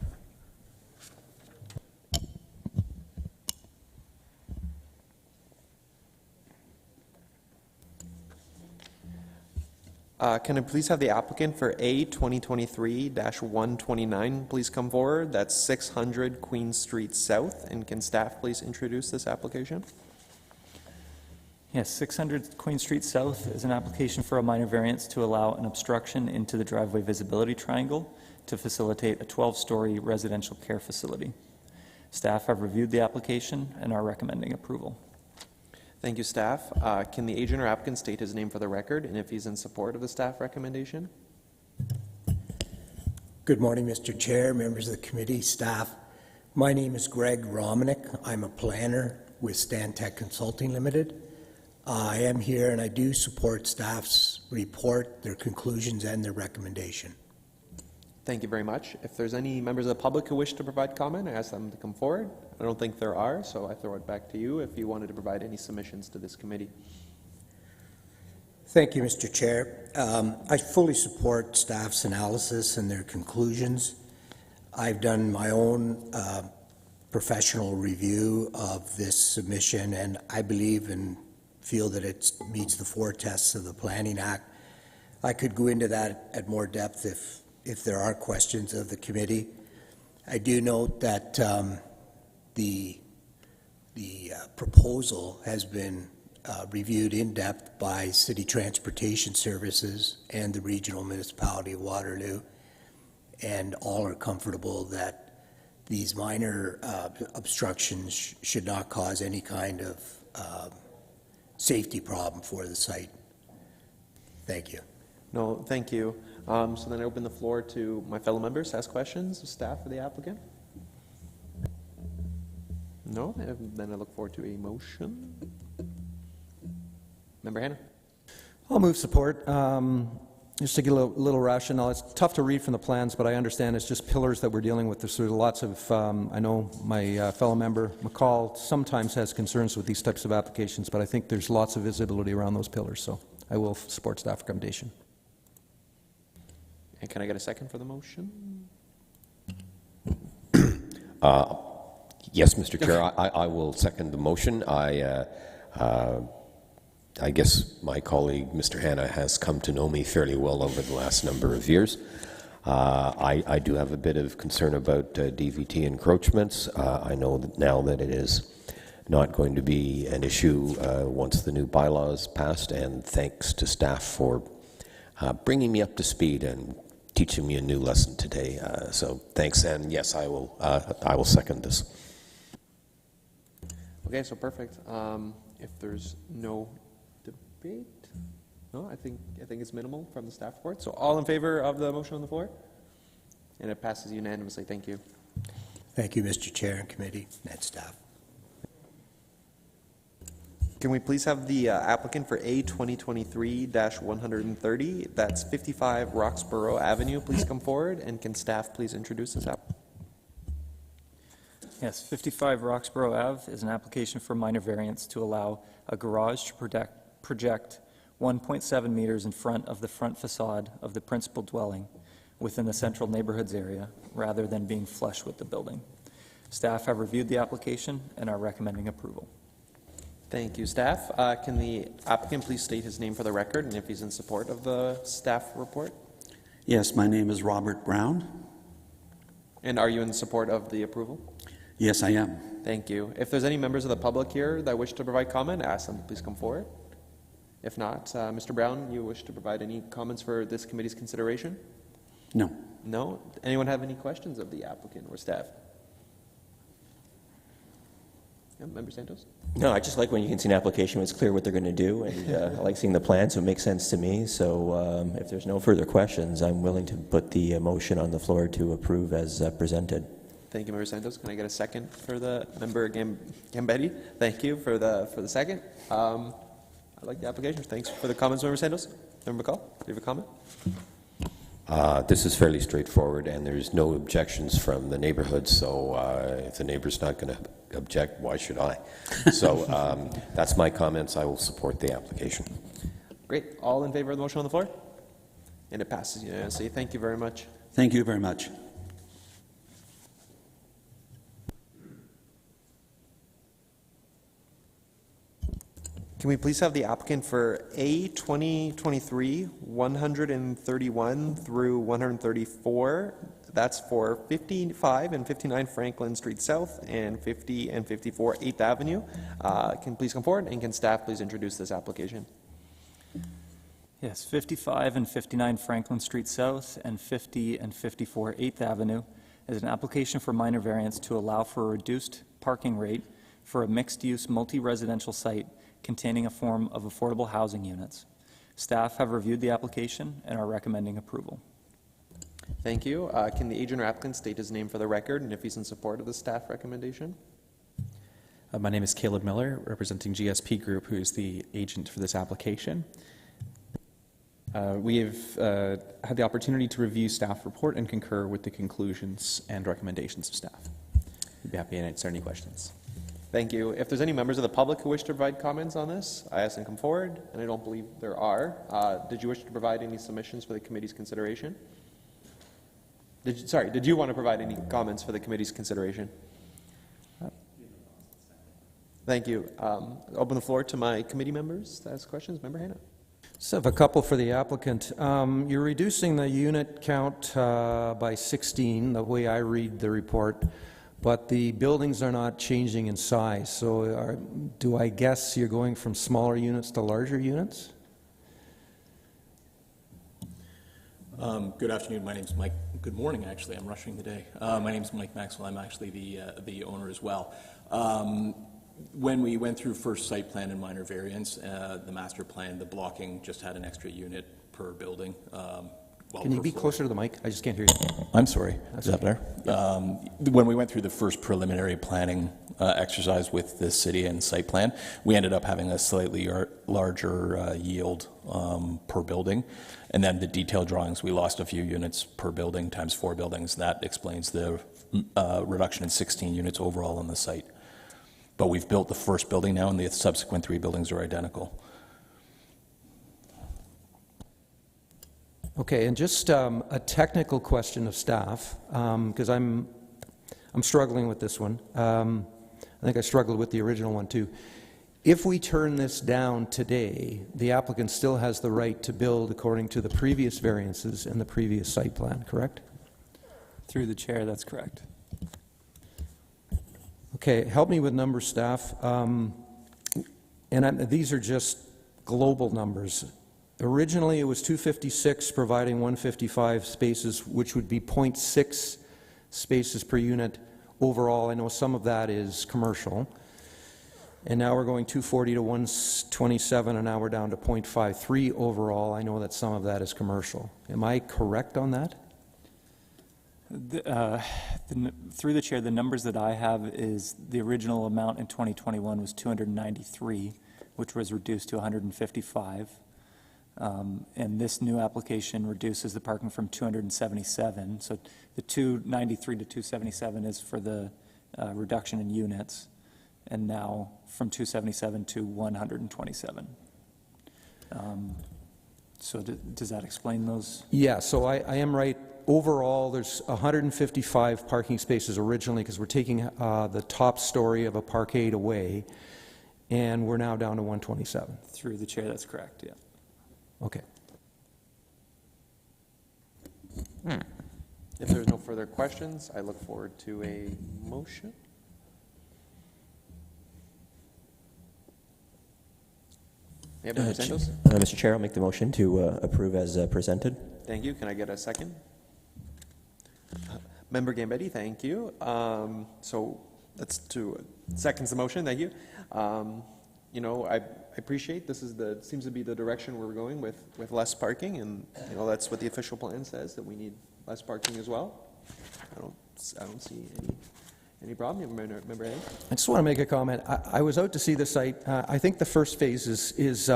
Can I please have the applicant for A 2023-129 please come forward? That's 600 Queen Street South. And can staff please introduce this application? Yes, 600 Queen Street South is an application for a minor variance to allow an obstruction into the driveway visibility triangle to facilitate a 12-story residential care facility. Staff have reviewed the application and are recommending approval. Thank you, staff. Can the agent or applicant state his name for the record and if he's in support of the staff recommendation? Good morning, Mr. Chair, members of the committee, staff. My name is Greg Romanick. I'm a planner with Stantec Consulting Limited. I am here and I do support staff's report, their conclusions, and their recommendation. Thank you very much. If there's any members of the public who wish to provide comment, I ask them to come forward. I don't think there are, so I throw it back to you if you wanted to provide any submissions to this committee. Thank you, Mr. Chair. I fully support staff's analysis and their conclusions. I've done my own professional review of this submission, and I believe and feel that it meets the four tests of the Planning Act. I could go into that at more depth if there are questions of the committee. I do note that the proposal has been reviewed in depth by City Transportation Services and the Regional Municipality of Waterloo, and all are comfortable that these minor obstructions should not cause any kind of safety problem for the site. Thank you. No, thank you. So then I open the floor to my fellow members to ask questions of staff or the applicant. No? Then I look forward to a motion. Member Hanna. I'll move support. Just to get a little rationale, it's tough to read from the plans, but I understand it's just pillars that we're dealing with. There's lots of, I know my fellow member McCall sometimes has concerns with these types of applications, but I think there's lots of visibility around those pillars, so I will support staff recommendation. And can I get a second for the motion? Yes, Mr. Chair, I will second the motion. I guess my colleague, Mr. Hanna, has come to know me fairly well over the last number of years. I do have a bit of concern about DVT encroachments. I know that now that it is not going to be an issue once the new bylaw is passed, and thanks to staff for bringing me up to speed and teaching me a new lesson today. So thanks, and yes, I will second this. Okay, so perfect. If there's no debate, no, I think it's minimal from the staff report. So all in favor of the motion on the floor? And it passes unanimously. Thank you. Thank you, Mr. Chair and committee and staff. Can we please have the applicant for A 2023-130, that's 55 Roxborough Avenue, please come forward, and can staff please introduce this app? Yes, 55 Roxborough Ave is an application for minor variance to allow a garage to project 1.7 meters in front of the front facade of the principal dwelling within the central neighborhoods area, rather than being flush with the building. Staff have reviewed the application and are recommending approval. Thank you, staff. Can the applicant please state his name for the record and if he's in support of the staff report? Yes, my name is Robert Brown. And are you in support of the approval? Yes, I am. Thank you. If there's any members of the public here that wish to provide comment, ask them to please come forward. If not, Mr. Brown, you wish to provide any comments for this committee's consideration? No. No? Anyone have any questions of the applicant or staff? Yeah, Member Santos? No, I just like when you can see an application when it's clear what they're going to do, and I like seeing the plan, so it makes sense to me. So if there's no further questions, I'm willing to put the motion on the floor to approve as presented. Thank you, Member Santos. Can I get a second for the Member Gambetti? Thank you for the second. I like the application. Thanks for the comments, Member Santos. Member McCall, do you have a comment? This is fairly straightforward, and there's no objections from the neighborhood, so if the neighbor's not going to object, why should I? So that's my comments. I will support the application. Great. All in favor of the motion on the floor? And it passes unanimously. Thank you very much. Thank you very much. Can we please have the applicant for A 2023-131 through 134? That's for 55 and 59 Franklin Street South and 50 and 54 8th Avenue. Can please come forward, and can staff please introduce this application? Yes, 55 and 59 Franklin Street South and 50 and 54 8th Avenue is an application for minor variance to allow for a reduced parking rate for a mixed-use multi-residential site containing a form of affordable housing units. Staff have reviewed the application and are recommending approval. Thank you. Can the agent or applicant state his name for the record and if he's in support of the staff recommendation? My name is Caleb Miller, representing GSP Group, who is the agent for this application. We have had the opportunity to review staff report and concur with the conclusions and recommendations of staff. I'd be happy to answer any questions. Thank you. If there's any members of the public who wish to provide comments on this, I ask them to come forward, and I don't believe there are. Did you wish to provide any submissions for the committee's consideration? Did you want to provide any comments for the committee's consideration? Thank you. Open the floor to my committee members to ask questions. Member Hanna. So I have a couple for the applicant. You're reducing the unit count by 16, the way I read the report, but the buildings are not changing in size. So do I guess you're going from smaller units to larger units? Good afternoon. My name's Mike. Good morning, actually. I'm rushing the day. My name's Mike Maxwell. I'm actually the owner as well. When we went through first site plan and minor variance, the master plan, the blocking just had an extra unit per building. well Can you be overflowed. closer to the mic? I just can't hear you. I'm sorry, is that better? When we went through the first preliminary planning exercise with the city and site plan, we ended up having a slightly larger yield per building. And then the detailed drawings, we lost a few units per building times 4 buildings. That explains the reduction in 16 units overall on the site. But we've built the first building now, and the subsequent 3 buildings are identical. Okay, and just a technical question of staff, because I'm struggling with this one. I think I struggled with the original one too. If we turn this down today, the applicant still has the right to build according to the previous variances and the previous site plan, correct? Through the chair, that's correct. Okay, help me with numbers, staff. These are just global numbers. Originally, it was 256 providing 155 spaces, which would be 0.6 spaces per unit overall. I know some of that is commercial. And now we're going 240 to 127, and now we're down to 0.53 overall. I know that some of that is commercial. Am I correct on that? Through the chair, the numbers that I have is the original amount in 2021 was 293, which was reduced to 155. And this new application reduces the parking from 277. So the 293 to 277 is for the reduction in units, and now from 277 to 127. So does that explain those? Yeah, so I am right. Overall, there's 155 parking spaces originally, because we're taking the top story of a parkade away, and we're now down to 127. Through the chair, that's correct, yeah. Okay. If there's no further questions, I look forward to a motion. Mr. Chair, I'll make the motion to approve as presented. Thank you. Can I get a second? Member Gambetti, thank you. So that's 2 seconds the motion. Thank you. You know, I appreciate this is seems to be the direction we're going with less parking, and you know that's what the official plan says, that we need less parking as well. I don't see any problem. Member Hay? I just want to make a comment. I was out to see the site. I think the first phase is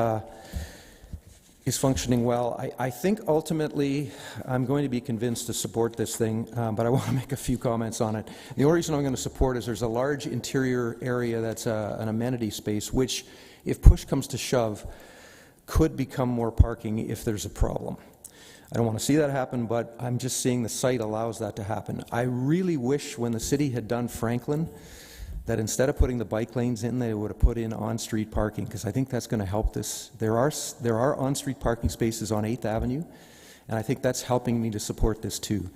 functioning well. I think ultimately I'm going to be convinced to support this thing, but I want to make a few comments on it. The only reason I'm going to support is there's a large interior area that's an amenity space, which, if push comes to shove, could become more parking if there's a problem. I don't want to see that happen, but I'm just seeing the site allows that to happen. I really wish when the city had done Franklin that instead of putting the bike lanes in, they would have put in on-street parking, because I think that's going to help this. There are on-street parking spaces on 8th Avenue, and I think that's helping me to support this too.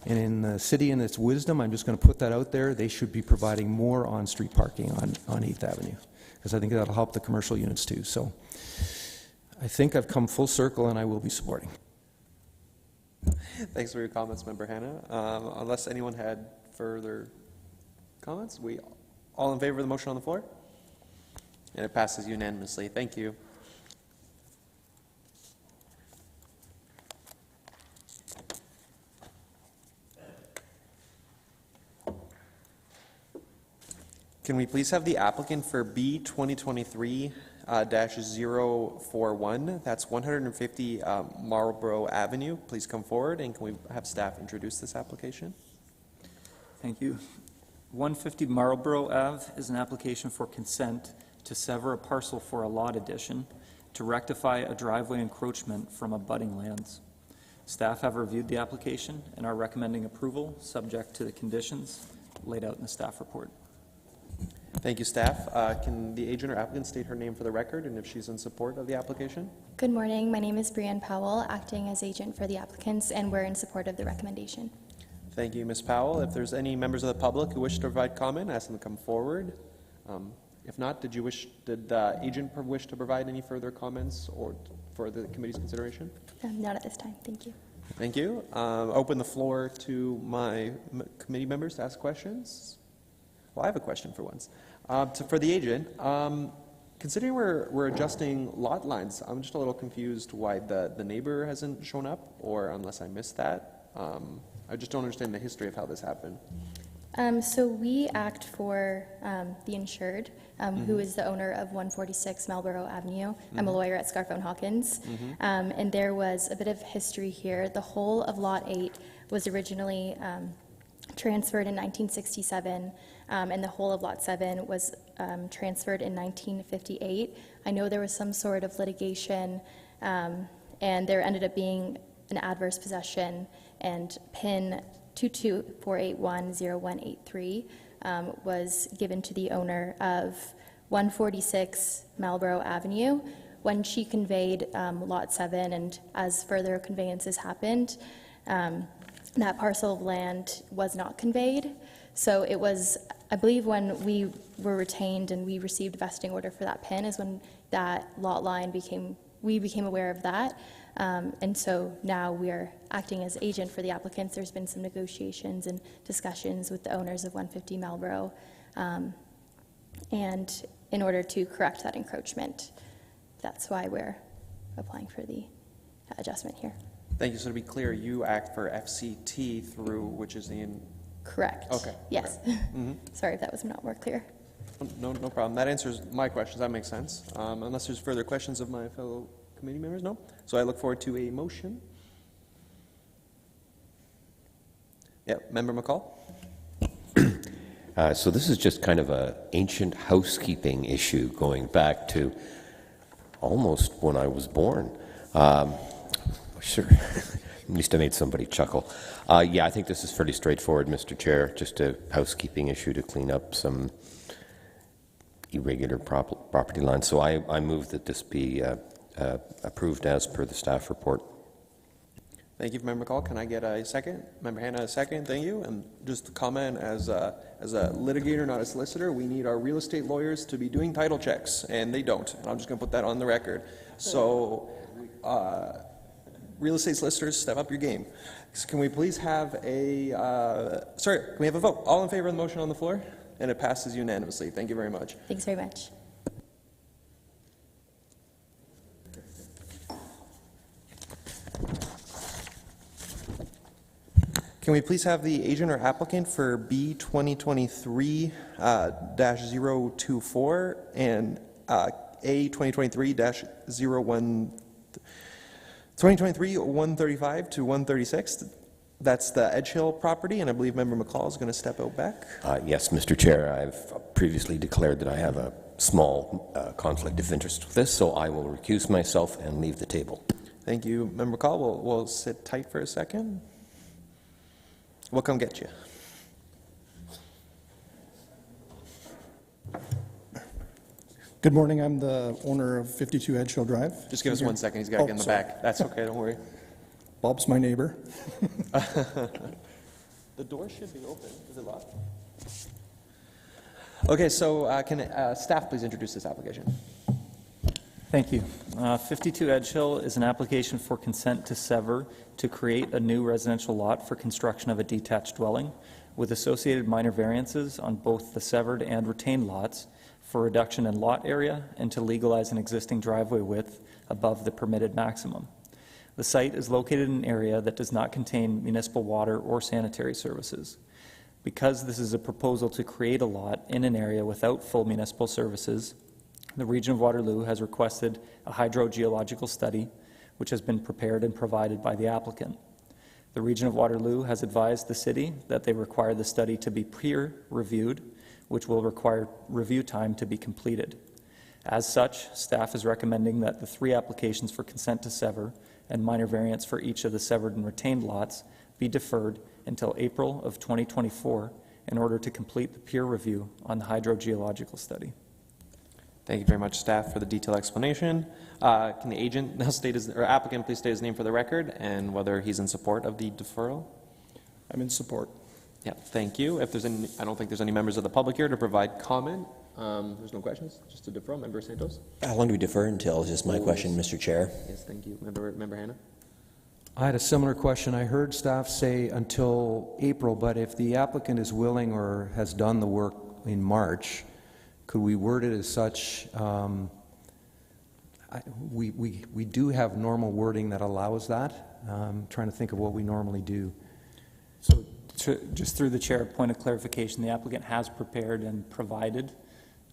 And in the city, in its wisdom, I'm just going to put that out there, they should be providing more on-street parking on 8th Avenue, because I think that'll help the commercial units too. So I think I've come full circle, and I will be supporting. Thanks for your comments, Member Hanna. Unless anyone had further comments, we all in favor of the motion on the floor? And it passes unanimously. Thank you. Can we please have the applicant for B 2023-041, that's 150 Marlborough Avenue, please come forward, and can we have staff introduce this application? Thank you. 150 Marlborough Ave is an application for consent to sever a parcel for a lot addition to rectify a driveway encroachment from abutting lands. Staff have reviewed the application and are recommending approval subject to the conditions laid out in the staff report. Thank you, staff. Can the agent or applicant state her name for the record and if she's in support of the application? Good morning. My name is Brianne Powell, acting as agent for the applicants, and we're in support of the recommendation. Thank you, Ms. Powell. If there's any members of the public who wish to provide comment, ask them to come forward. If not, did the agent wish to provide any further comments or for the committee's consideration? Not at this time. Thank you. Thank you. Open the floor to my committee members to ask questions. Well, I have a question for once. For the agent, Considering we're adjusting lot lines, I'm just a little confused why the neighbor hasn't shown up, or unless I missed that. I just don't understand the history of how this happened. So we act for the insured, who is the owner of 146 Marlborough Avenue. I'm a lawyer at Scarfo & Hawkins. And there was a bit of history here. The whole of Lot 8 was originally transferred in 1967, and the whole of Lot 7 was transferred in 1958. I know there was some sort of litigation, and there ended up being an adverse possession, and PIN 224810183 was given to the owner of 146 Marlborough Avenue. When she conveyed Lot 7, and as further conveyances happened, that parcel of land was not conveyed. So it was, I believe, when we were retained and we received vesting order for that PIN is when that lot line we became aware of that. And so now we are acting as agent for the applicants. There's been some negotiations and discussions with the owners of 150 Marlborough, and in order to correct that encroachment. That's why we're applying for the adjustment here. Thank you. So to be clear, you act for FCT through, which is the... Correct. Okay. Yes. Sorry if that was not more clear. No problem. That answers my questions. That makes sense. Unless there's further questions of my fellow committee members, no? So I look forward to a motion. Yep, Member McCall. So this is just kind of an ancient housekeeping issue going back to almost when I was born. Sure. At least I made somebody chuckle. Yeah, I think this is fairly straightforward, Mr. Chair. Just a housekeeping issue to clean up some irregular property lines. So I move that this be approved as per the staff report. Thank you, Member McCall. Can I get a second? Member Hanna, a second. Thank you. And just to comment, as a litigator, not a solicitor, we need our real estate lawyers to be doing title checks, and they don't. And I'm just going to put that on the record. So, real estate solicitors, step up your game. So can we please have a can we have a vote? All in favor of the motion on the floor? And it passes unanimously. Thank you very much. Thanks very much. Can we please have the agent or applicant for B 2023-024 and A 2023-135 to 136? That's the Edge Hill property, and I believe Member McCall is going to step out back. Yes, Mr. Chair. I've previously declared that I have a small conflict of interest with this, so I will recuse myself and leave the table. Thank you, Member McCall. We'll sit tight for a second. We'll come get you. Good morning. I'm the owner of 52 Edge Hill Drive. Just give us 1 second. He's got to get in the back. That's okay. Don't worry. Bob's my neighbor. The door should be open. Is it locked? Okay, so can staff please introduce this application? Thank you. 52 Edge Hill is an application for consent to sever to create a new residential lot for construction of a detached dwelling with associated minor variances on both the severed and retained lots for reduction in lot area and to legalize an existing driveway width above the permitted maximum. The site is located in an area that does not contain municipal water or sanitary services. Because this is a proposal to create a lot in an area without full municipal services, the Region of Waterloo has requested a hydrogeological study, which has been prepared and provided by the applicant. The Region of Waterloo has advised the city that they require the study to be peer-reviewed, which will require review time to be completed. As such, staff is recommending that the 3 applications for consent to sever and minor variance for each of the severed and retained lots be deferred until April of 2024 in order to complete the peer review on the hydrogeological study. Thank you very much, staff, for the detailed explanation. Can the agent now state his, or applicant please state his name for the record and whether he's in support of the deferral? I'm in support. Yeah, thank you. If there's any, I don't think there's any members of the public here to provide comment. There's no questions. Just to defer, Member Santos. How long do we defer until? Is just my question, Mr. Chair. Yes, thank you, Member Hanna. I had a similar question. I heard staff say until April, but if the applicant is willing or has done the work in March, could we word it as such, we do have normal wording that allows that. Trying to think of what we normally do. So just through the chair, a point of clarification, the applicant has prepared and provided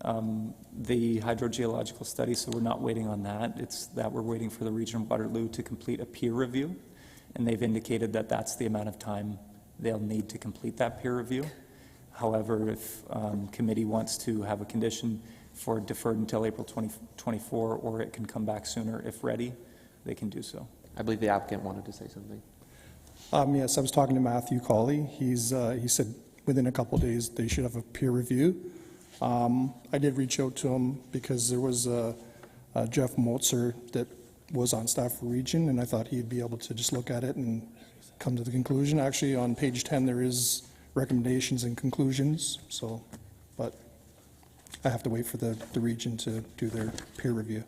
the hydrogeological study, so we're not waiting on that. It's that we're waiting for the Region of Waterloo to complete a peer review, and they've indicated that that's the amount of time they'll need to complete that peer review. However, if committee wants to have a condition for deferred until April 2024, or it can come back sooner if ready, they can do so. I believe the applicant wanted to say something. Yes, I was talking to Matthew Colley. He said within a couple of days they should have a peer review. I did reach out to him because there was Jeff Moltzer that was on staff for Region, and I thought he'd be able to just look at it and come to the conclusion. Actually, on page 10 there is recommendations and conclusions, so, but I have to wait for the Region to do their peer review.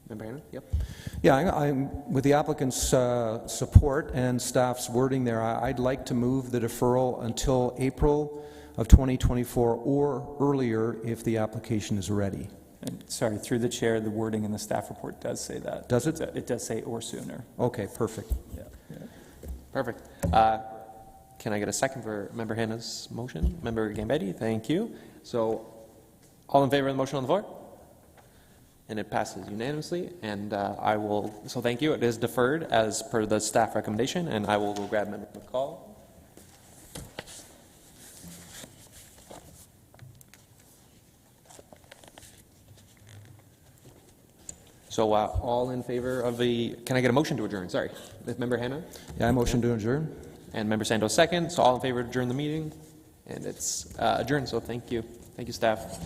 Member Hanna? Yep. Yeah, I'm with the applicant's support and staff's wording there. I'd like to move the deferral until April of 2024 or earlier if the application is ready. And sorry, through the chair, the wording in the staff report does say that. Does it? It does say or sooner. Okay, perfect. Yeah. Perfect. Can I get a second for Member Hanna's motion? Member Gambetti, thank you. So, all in favor of the motion on the floor? And it passes unanimously, and so thank you. It is deferred as per the staff recommendation, and I will go grab Member McCall. So all in favor of can I get a motion to adjourn? Sorry. Member Hanna? Yeah, I motion to adjourn. And Member Santos second. So all in favor to adjourn the meeting? And it's adjourned, so thank you. Thank you, staff.